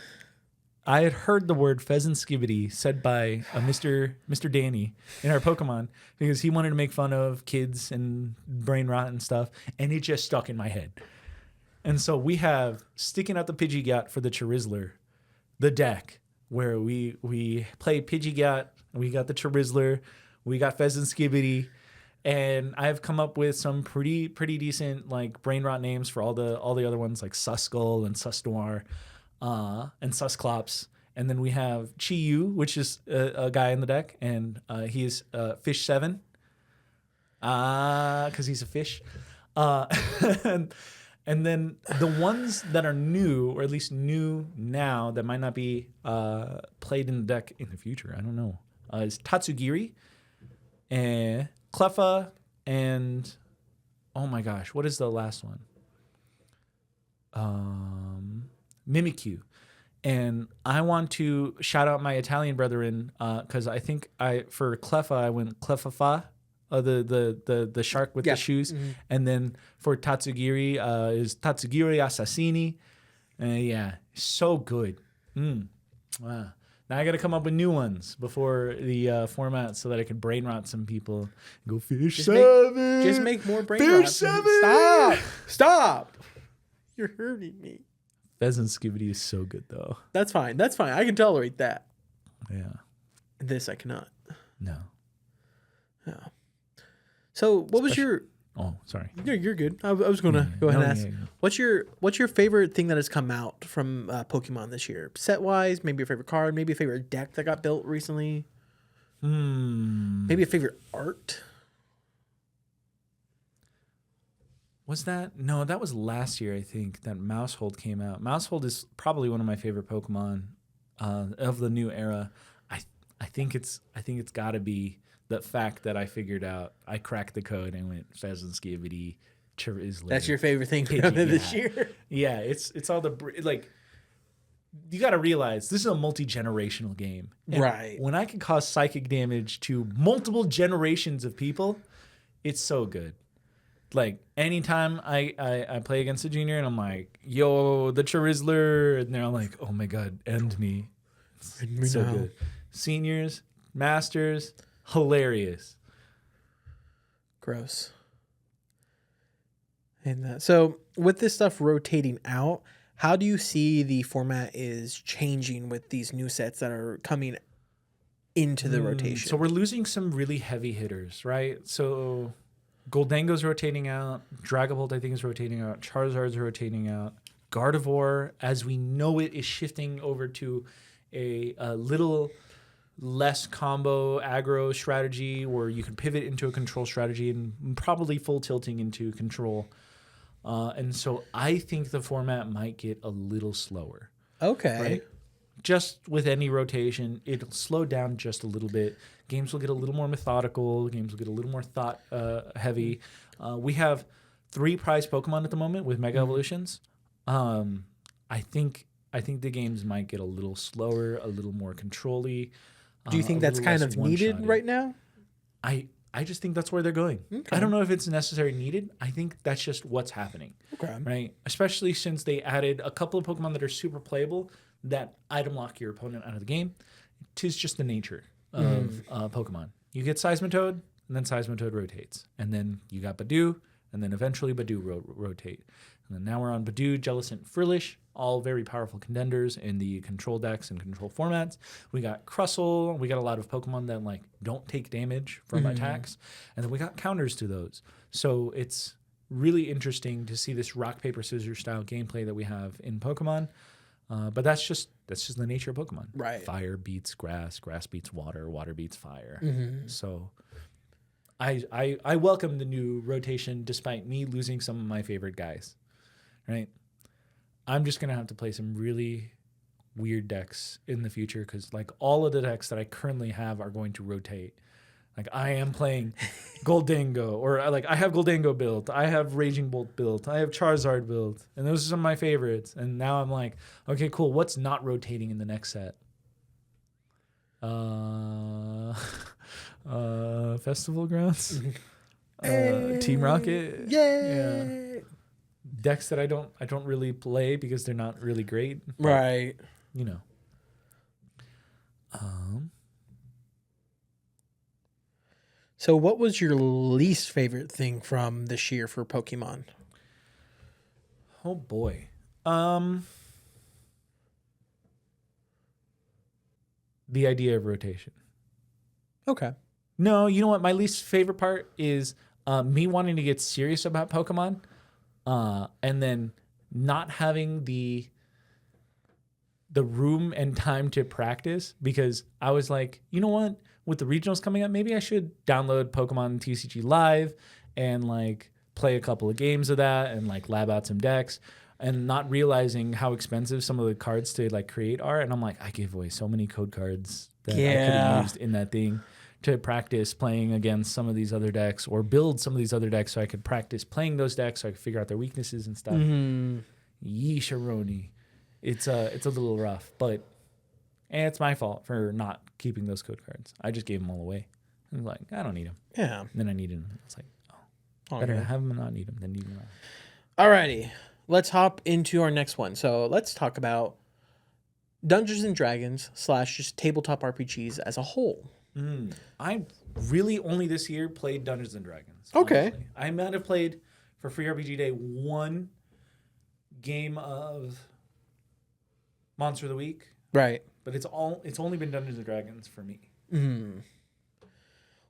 had heard the word pheasant skibidi said by Mr. Danny in our Pokemon because he wanted to make fun of kids and brain rot and stuff, and it just stuck in my head. And so we have sticking out the Pidgeot for the Charizard, the deck where we play Pidgeot, we got the Charizard, we got Pheasant Skibidi, and I've come up with some pretty decent like brain rot names for all the other ones like Suskull and Susnoir and Susclops. And then we have Chi-Yu, which is a guy in the deck, and he is Fish 7 because he's a fish. And then the ones that are new, or at least new now, that might not be played in the deck in the future, I don't know, is Tatsugiri, and Cleffa, and oh my gosh, what is the last one? Mimikyu. And I want to shout out my Italian brethren because I think for Cleffa I went Cleffa, the shark with the shoes, and then for Tatsugiri is Tatsugiri Assassini. Yeah, so good. Wow. Now I got to come up with new ones before the format so that I can brain rot some people. Go fish seven. Just make more brain Fish rot. seven. Stop. You're hurting me. Pheasant Skibidi is so good though. That's fine. I can tolerate that. Yeah. This I cannot. No. No. So what was your... Oh, sorry. You're good. I was going to go ahead and ask. Yeah. What's your favorite thing that has come out from Pokemon this year? Set-wise, maybe your favorite card, maybe a favorite deck that got built recently? Maybe a favorite art? Was that? No, that was last year, I think, that Mousehold came out. Mousehold is probably one of my favorite Pokemon of the new era. I think it's got to be the fact that I figured out, I cracked the code and went Pheasant Skibidi Charizard. That's your favorite thing from this year? Yeah, it's all like, you got to realize this is a multi-generational game. And right. when I can cause psychic damage to multiple generations of people, it's so good. Like, anytime I play against a junior and I'm like, yo, the Charizard, and they're like, oh my God, end me. It's so good. Seniors, masters, hilarious. Gross. And so with this stuff rotating out, how do you see the format is changing with these new sets that are coming into the rotation? So we're losing some really heavy hitters, right? So Goldango's rotating out. Dragapult, I think, is rotating out. Charizard's rotating out. Gardevoir, as we know it, is shifting over to a little less combo aggro strategy where you can pivot into a control strategy and probably full tilting into control. And so I think the format might get a little slower. Okay. Right? Just with any rotation, it'll slow down just a little bit. Games will get a little more methodical. Games will get a little more thought heavy. We have 3 prized Pokemon at the moment with Mega Evolutions. I think the games might get a little slower, a little more control-y. Do you think that's kind of needed right now? I just think that's where they're going. Okay. I don't know if it's necessarily needed. I think that's just what's happening. Okay. Right? Especially since they added a couple of Pokemon that are super playable that item lock your opponent out of the game. 'Tis just the nature of Pokemon. You get Seismitoad, and then Seismitoad rotates. And then you got Badoo, and then eventually Badoo rotate. And then now we're on Badoo, Jellicent, Frillish, all very powerful contenders in the control decks and control formats. We got Crustle. We got a lot of Pokemon that like don't take damage from attacks. And then we got counters to those. So it's really interesting to see this rock, paper, scissors style gameplay that we have in Pokemon. But that's just the nature of Pokemon. Right. Fire beats grass, grass beats water, water beats fire. So I welcome the new rotation despite me losing some of my favorite guys. Right? I'm just going to have to play some really weird decks in the future because like all of the decks that I currently have are going to rotate. Like I am playing Goldango, or like I have Goldango built, I have Raging Bolt built, I have Charizard built, and those are some of my favorites. And now I'm like, okay, cool. What's not rotating in the next set? Festival Grounds, Team Rocket, yeah. Decks that I don't really play because they're not really great. Right. You know. So what was your least favorite thing from this year for Pokemon? Oh boy. The idea of rotation. Okay. No, you know what? My least favorite part is me wanting to get serious about Pokemon. And then not having the room and time to practice because I was like, you know what? With the regionals coming up, maybe I should download Pokemon TCG Live and like play a couple of games of that and like lab out some decks, and not realizing how expensive some of the cards to like create are. And I'm like, I gave away so many code cards that I could have used in that thing to practice playing against some of these other decks or build some of these other decks so I could practice playing those decks so I could figure out their weaknesses and stuff. Yeesharoni. It's a little rough, but it's my fault for not keeping those code cards. I just gave them all away. I was like, I don't need them. Yeah. And then I needed them. It's like, better have them and not need them than need them not. Alrighty. Let's hop into our next one. So let's talk about Dungeons and Dragons / just tabletop RPGs as a whole. I really only this year played Dungeons and Dragons. Okay. Honestly. I might have played for Free RPG Day one game of Monster of the Week. Right. But it's only been Dungeons and Dragons for me.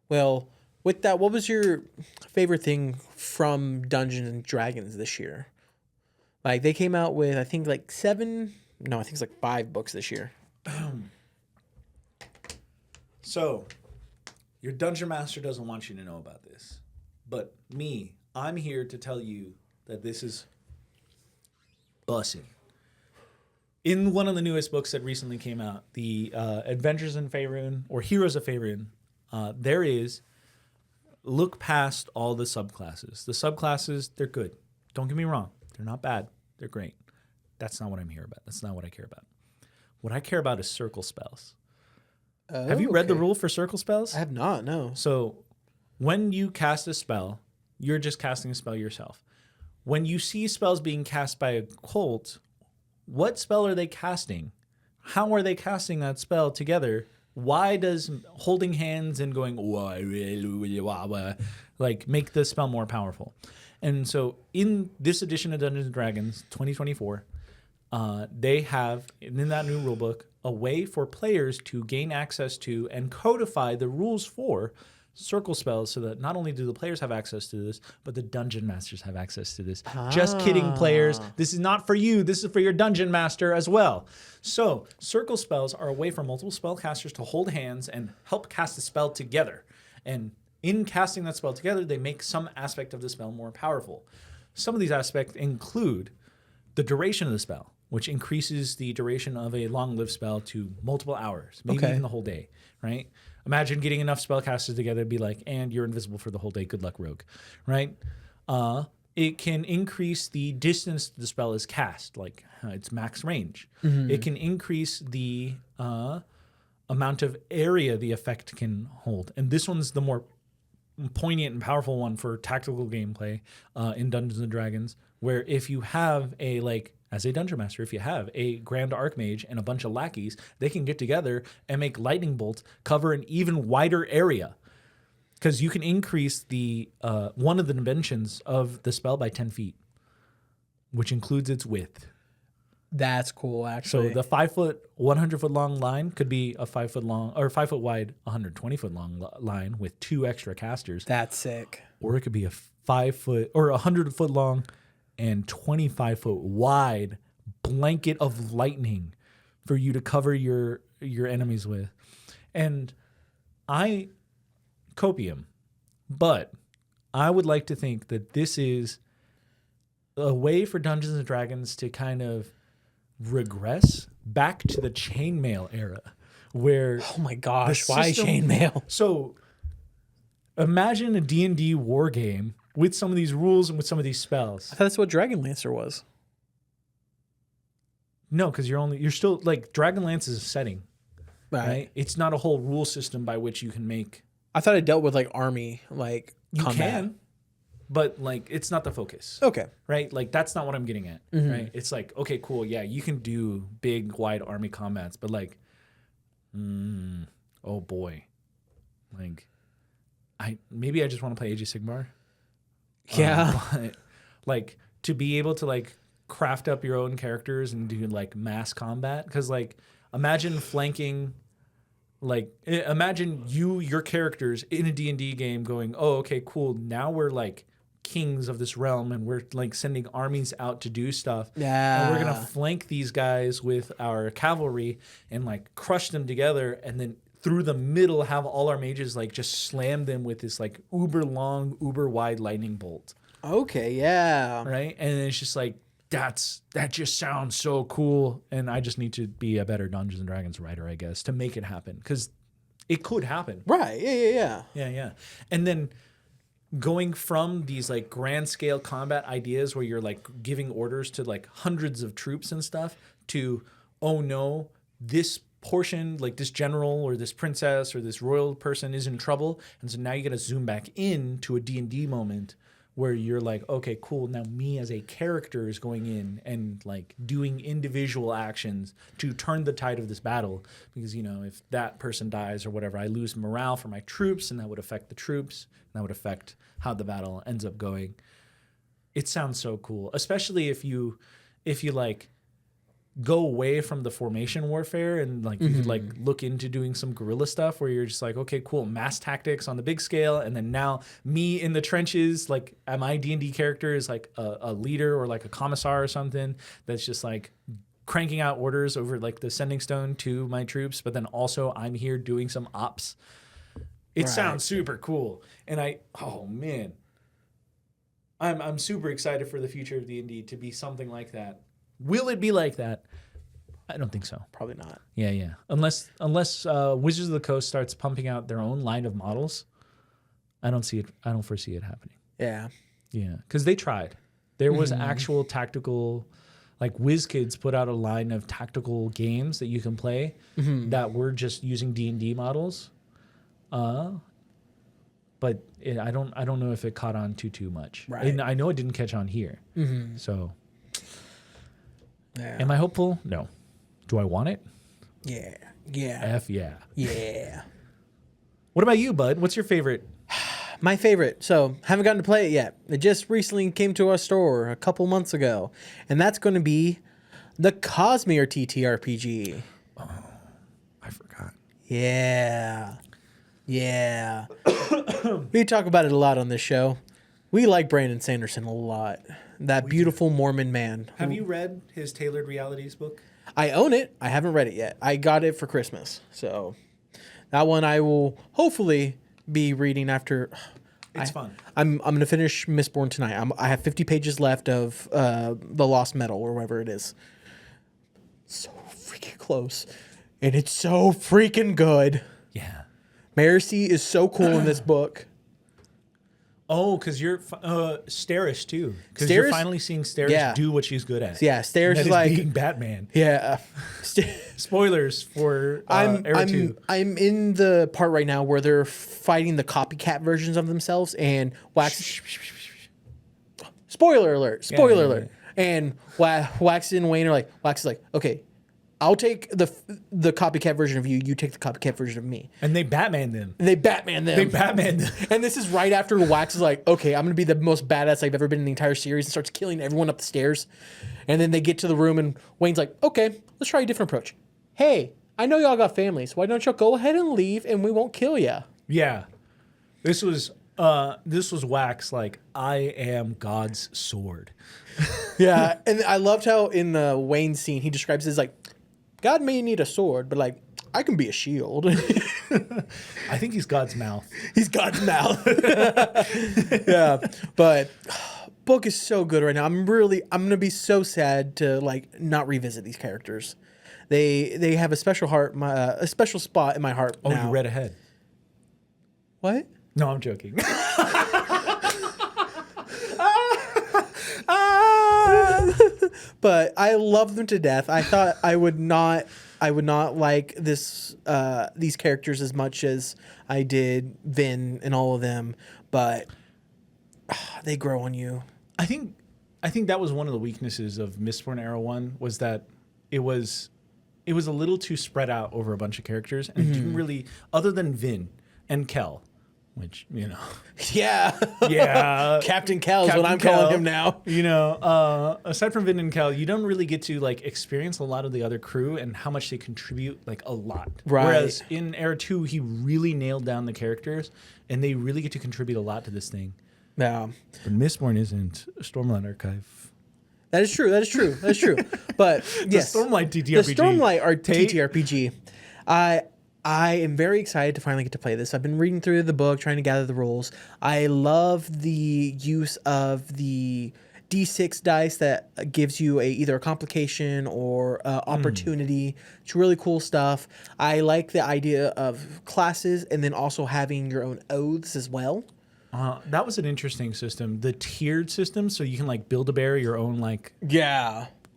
Well, with that, what was your favorite thing from Dungeons and Dragons this year? Like they came out with I think like 5 books this year. So, your dungeon master doesn't want you to know about this. But I'm here to tell you that this is bussin'. In one of the newest books that recently came out, the Adventures in Faerun, or Heroes of Faerun, there is look past all the subclasses. The subclasses, they're good. Don't get me wrong. They're not bad. They're great. That's not what I'm here about. That's not what I care about. What I care about is circle spells. Have you read the rule for circle spells? I have not, no. So when you cast a spell, you're just casting a spell yourself. When you see spells being cast by a cult, what spell are they casting? How are they casting that spell together? Why does holding hands and going like make the spell more powerful? And so in this edition of Dungeons & Dragons 2024, they have, in that new rulebook, a way for players to gain access to and codify the rules for circle spells so that not only do the players have access to this, but the dungeon masters have access to this. Just kidding, players. This is not for you. This is for your dungeon master as well. So circle spells are a way for multiple spellcasters to hold hands and help cast a spell together. And in casting that spell together, they make some aspect of the spell more powerful. Some of these aspects include the duration of the spell, which increases the duration of a long-lived spell to multiple hours, maybe even the whole day, right? Imagine getting enough spellcasters together to be like, and you're invisible for the whole day. Good luck, rogue, right? It can increase the distance the spell is cast, like its max range. It can increase the amount of area the effect can hold. And this one's the more poignant and powerful one for tactical gameplay in Dungeons & Dragons, where if you have as a dungeon master, if you have a grand archmage and a bunch of lackeys, they can get together and make lightning bolts cover an even wider area. Because you can increase the one of the dimensions of the spell by 10 feet, which includes its width. That's cool, actually. So the 5 foot, 100 foot long line could be a 5 foot long or 5 foot wide, 120 foot long line with 2 extra casters. That's sick. Or it could be a 5 foot or 100 foot long and 25 foot wide blanket of lightning for you to cover your enemies with. And I copium, but I would like to think that this is a way for Dungeons and Dragons to kind of regress back to the chainmail era, where oh my gosh, why chainmail? So imagine a D&D war game with some of these rules and with some of these spells. I thought that's what Dragonlancer was. No, because you're still like Dragonlance is a setting, right? It's not a whole rule system by which you can make. I thought it dealt with like army, like you combat. Can, but like it's not the focus. Okay, right? Like that's not what I'm getting at, right? It's like okay, cool, yeah, you can do big, wide army combats, but like, oh boy, like maybe I just want to play Age of Sigmar. Yeah, but, like to be able to like craft up your own characters and do like mass combat, because like imagine flanking. Like, imagine your characters in a D&D game going, oh, okay, cool. Now we're like kings of this realm and we're like sending armies out to do stuff. Yeah. And we're going to flank these guys with our cavalry and like crush them together. And then through the middle, have all our mages like just slam them with this like uber long, uber wide lightning bolt. Okay, yeah. right? And it's just like that just sounds so cool, and I just need to be a better Dungeons and Dragons writer, I guess, to make it happen, because it could happen. Right. Yeah. And then going from these like grand scale combat ideas where you're like giving orders to like hundreds of troops and stuff to, oh no, this portion, like this general or this princess or this royal person is in trouble. And so now you got to zoom back in to a D&D moment where you're like, okay, cool. Now me as a character is going in and like doing individual actions to turn the tide of this battle. Because, you know, if that person dies or whatever, I lose morale for my troops, and that would affect the troops. And that would affect how the battle ends up going. It sounds so cool, especially if you like go away from the formation warfare and like you could like look into doing some guerrilla stuff where you're just like, okay, cool, mass tactics on the big scale, and then now me in the trenches, like my D&D character is like a leader or like a commissar or something that's just like cranking out orders over like the sending stone to my troops, but then also I'm here doing some ops. It sounds super cool, and I'm super excited for the future of D&D to be something like that. Will it be like that? I don't think so. Probably not. Yeah. Unless Wizards of the Coast starts pumping out their own line of models, I don't see it. I don't foresee it happening. Yeah. Yeah, because they tried. There was actual tactical, like WizKids put out a line of tactical games that you can play that were just using D&D models. But I don't know if it caught on too much. Right. And I know it didn't catch on here. So. Yeah. Am I hopeful? No. Do I want it? Yeah. F yeah. Yeah. What about you, bud? What's your favorite? My favorite. So, haven't gotten to play it yet. It just recently came to our store a couple months ago. And that's going to be the Cosmere TTRPG. Oh, I forgot. Yeah. We talk about it a lot on this show. We like Brandon Sanderson a lot. That beautiful Mormon man. Have you read his Tailored Realities book? I own it. I haven't read it yet. I got it for Christmas. So that one I will hopefully be reading after. It's fun. I'm going to finish Mistborn tonight. I have 50 pages left of The Lost Metal or whatever it is. So freaking close. And it's so freaking good. Yeah. Marcy is so cool in this book. Oh, because you're Steris too. Because you're finally seeing Steris do what she's good at. Yeah, Steris is like being Batman. Yeah. Spoilers for Era 2. I'm in the part right now where they're fighting the copycat versions of themselves, and Wax. Spoiler alert! Alert! And Wax and Wayne are like, Wax is like, okay, I'll take the copycat version of you. You take the copycat version of me. And they Batman them. And this is right after Wax is like, okay, I'm going to be the most badass I've ever been in the entire series, and starts killing everyone up the stairs. And then they get to the room, and Wayne's like, okay, let's try a different approach. Hey, I know y'all got families. Why don't y'all go ahead and leave, and we won't kill ya? Yeah. This was Wax like, I am God's sword. Yeah. And I loved how in the Wayne scene, he describes it as like, God may need a sword, but like, I can be a shield. I think he's God's mouth. He's God's mouth. Yeah. But book is so good right now. I'm going to be so sad to like not revisit these characters. They have a special a special spot in my heart now. Oh, you read ahead. What? No, I'm joking. But I love them to death. I thought I would not like these characters as much as I did Vin and all of them, but they grow on you. I think that was one of the weaknesses of Mistborn Era 1 was that it was a little too spread out over a bunch of characters, and it didn't really, other than Vin and Kel, which, you know. Yeah. Yeah. Captain Kel is what I'm calling him now. You know, aside from Vin and Kel, you don't really get to like experience a lot of the other crew and how much they contribute, like a lot. Right. Whereas in Era 2, he really nailed down the characters, and they really get to contribute a lot to this thing. Yeah. But Mistborn isn't a Stormlight Archive. That is true. But yes. The Stormlight TTRPG. The Stormlight TTRPG. I am very excited to finally get to play this. I've been reading through the book, trying to gather the rules. I love the use of the D6 dice that gives you either a complication or opportunity. It's really cool stuff. I like the idea of classes and then also having your own oaths as well. That was an interesting system. The tiered system, so you can like build a bear your own like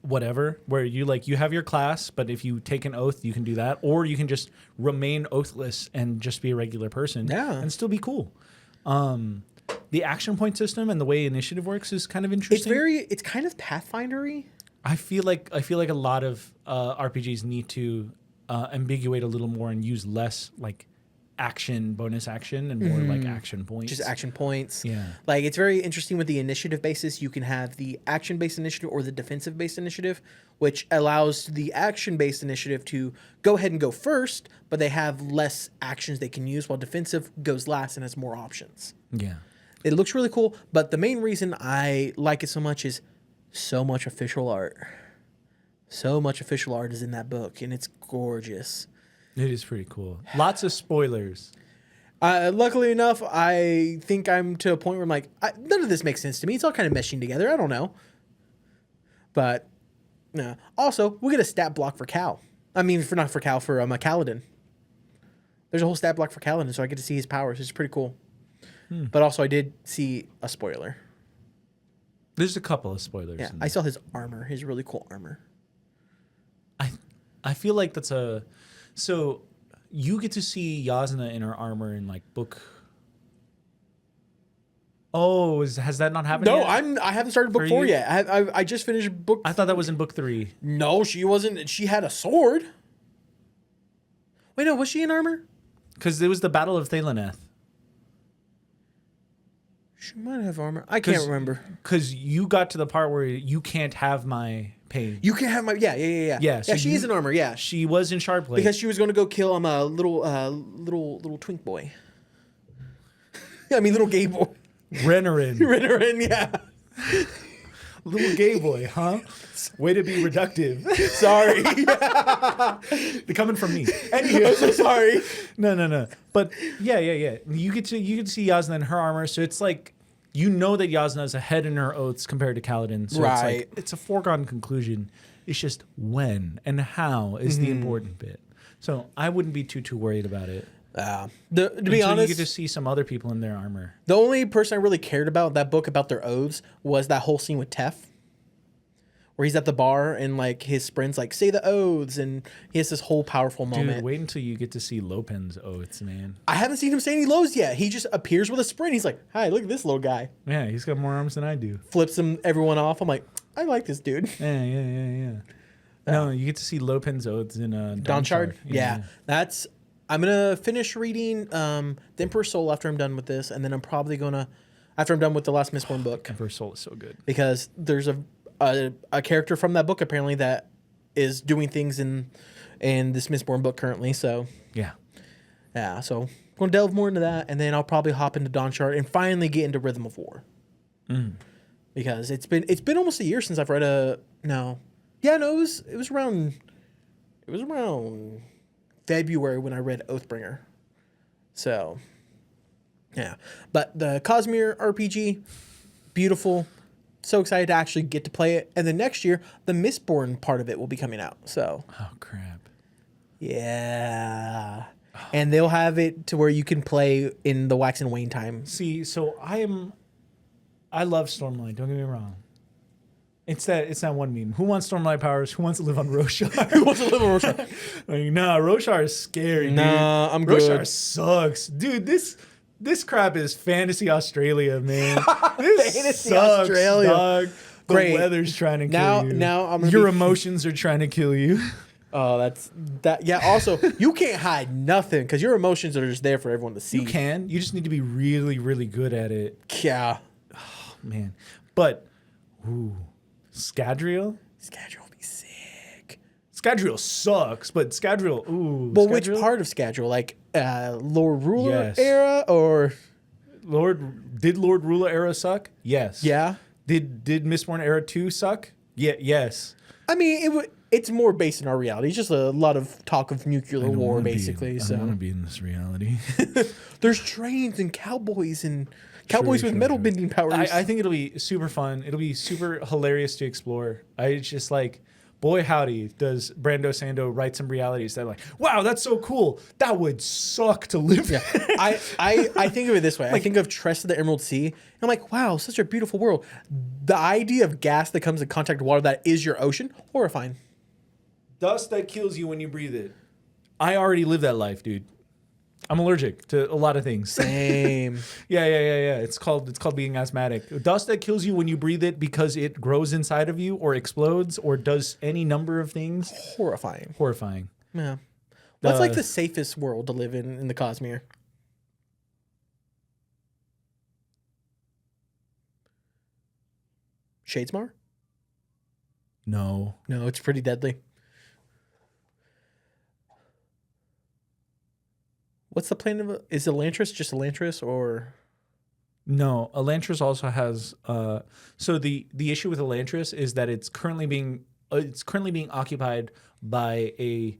whatever, where you have your class, but if you take an oath, you can do that, or you can just remain oathless and just be a regular person, and still be cool. The action point system and the way initiative works is kind of interesting. It's kind of Pathfinder-y. I feel like a lot of RPGs need to ambiguate a little more and use less like bonus action and more like action points. Just action points. Yeah. Like it's very interesting with the initiative basis. You can have the action-based initiative or the defensive-based initiative, which allows the action-based initiative to go ahead and go first, but they have less actions they can use, while defensive goes last and has more options. Yeah. It looks really cool, but the main reason I like it so much is so much official art. So much official art is in that book, and it's gorgeous. It is pretty cool. Lots of spoilers. Luckily enough, I think I'm to a point where I'm like, none of this makes sense to me. It's all kind of meshing together. I don't know. But, also, we get a stat block for Cal. I mean, not for Cal, for Kaladin. There's a whole stat block for Kaladin, so I get to see his powers. It's pretty cool. But also, I did see a spoiler. There's a couple of spoilers. Yeah, I saw his armor, his really cool armor. I feel like that's a... So, you get to see Yasna in her armor in, like, book... Oh, has that not happened yet? No, I haven't started book 4 yet. I just finished book... I thought that was in book 3. No, she wasn't. She had a sword. Wait, no, was she in armor? Because it was the Battle of Thalaneth. She might have armor. I can't remember. Because you got to the part where you can't have my pain. You can't have my... Yeah. Yeah, so she is in armor, yeah. She was in Sharp Blade. Because she was going to go kill a little twink boy. I mean, little gay boy. Rennerin, yeah. Little gay boy, huh? Way to be reductive. Sorry. They're coming from me. Anyway, I'm so sorry. No. But yeah. You get to see Yasna in her armor, so it's like you know that Yasna is ahead in her oaths compared to Kaladin. So it's like it's a foregone conclusion. It's just when and how is the important bit. So I wouldn't be too worried about it. To be honest, you get to see some other people in their armor. The only person I really cared about that book about their oaths was that whole scene with Tef, where he's at the bar and like his sprints like say the oaths, and he has this whole powerful moment. Dude, wait until you get to see Lopin's oaths, man. I haven't seen him say any lows yet. He just appears with a sprint. He's like, "Hi, look at this little guy." Yeah, he's got more arms than I do. Flips everyone off. I'm like, I like this dude. Yeah. No, you get to see Lopin's oaths in Dawnshard. Yeah, that's. I'm gonna finish reading The Emperor's Soul after I'm done with this, and then I'm probably gonna, after I'm done with the last Mistborn book. Emperor's Soul is so good because there's a character from that book apparently that is doing things in this Mistborn book currently. So yeah. So I'm gonna delve more into that, and then I'll probably hop into Dawnshard and finally get into Rhythm of War. Because it's been almost a year since I've read it was around February when I read Oathbringer. So, yeah. But the Cosmere RPG, beautiful. So excited to actually get to play it. And then next year, the Mistborn part of it will be coming out. So. Oh, crap. Yeah. And they'll have it to where you can play in the Wax and Wane time. See, so I love Stormlight, don't get me wrong. It's that one meme. Who wants Stormlight powers? Who wants to live on Roshar? Who wants to live on Roshar? Like, nah, Roshar is scary, nah, dude. I'm good. Roshar sucks. Dude, this crap is fantasy Australia, man. This fantasy sucks, Australia. Dog. The Great. weather's trying to kill you. Now I'm gonna Your emotions are trying to kill you. Oh, that. Yeah. Also, you can't hide nothing because your emotions are just there for everyone to see. You can. You just need to be really, really good at it. Yeah. Oh, man. But, Scadrial? Scadrial will be sick. Scadrial sucks, but Scadrial, Well, Scadrial? which part of Scadrial? Like Lord Ruler era or Did Lord Ruler era suck? Yes. Yeah. Did Mistborn era 2 suck? Yeah, yes. I mean, it's more based in our reality. It's just a lot of talk of nuclear war, basically. I don't want to be in this reality. There's trains and cowboys with metal bending powers. I think it'll be super fun. It'll be super hilarious to explore. I just like, boy howdy, does Brando Sando write some realities that like, wow, that's so cool. That would suck to live in. I think of it this way. I think of Tress of the Emerald Sea. And I'm like, wow, such a beautiful world. The idea of gas that comes in contact with water that is your ocean, horrifying. Dust that kills you when you breathe it. I already live that life, dude. I'm allergic to a lot of things. Same. Yeah. It's called being asthmatic. Dust that kills you when you breathe it because it grows inside of you or explodes or does any number of things. Horrifying. Yeah. What's like the safest world to live in the Cosmere? Shadesmar? No, it's pretty deadly. What's the plan of is Elantris just Elantris or? No, Elantris also has. So the issue with Elantris is that it's currently being occupied by a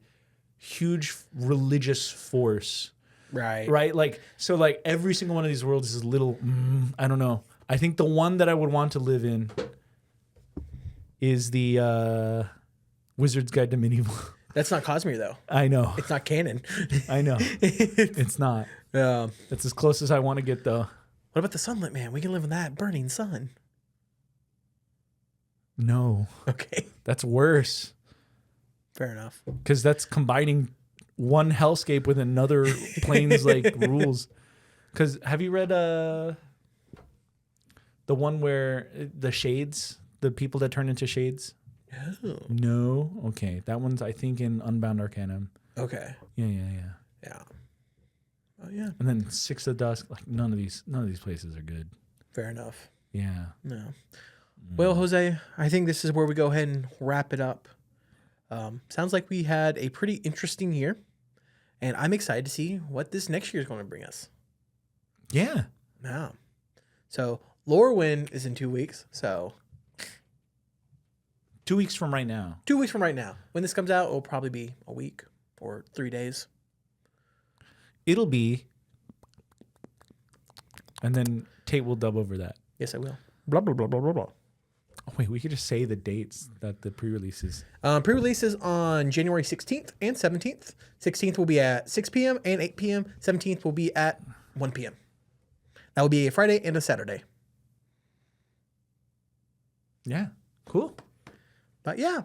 huge religious force. Right. Like so, like every single one of these worlds is a little. I don't know. I think the one that I would want to live in is the Wizard's Guide to Medieval. That's not Cosmere though. I know. It's not canon. I know. It's not. That's as close as I want to get though. What about the Sunlit Man? We can live in that burning sun. No. Okay. That's worse. Fair enough. Because that's combining one hellscape with another plane's like rules. Because have you read the one where the shades, the people that turn into shades? No. Okay. That one's I think in Unbound Arcanum. Okay. Yeah. Oh yeah. And then Six of Dusk. Like none of these places are good. Fair enough. Yeah. No. Well, Jose, I think this is where we go ahead and wrap it up. Sounds like we had a pretty interesting year, and I'm excited to see what this next year is going to bring us. Yeah. Now, so Lorwyn is in 2 weeks. So 2 weeks from right now. 2 weeks from right now. When this comes out, it'll probably be a week or 3 days. It'll be, and then Tate will dub over that. Yes, I will. Blah blah blah blah blah blah. Oh, wait, we could just say the dates that the pre-releases. Pre-releases on January 16th and 17th. 16th will be at 6 p.m. and 8 p.m. 17th will be at 1 p.m. That will be a Friday and a Saturday. Yeah, cool. But yeah,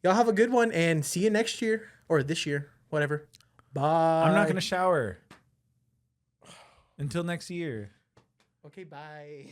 y'all have a good one and see you next year or this year, whatever. Bye. I'm not going to shower until next year. Okay, bye.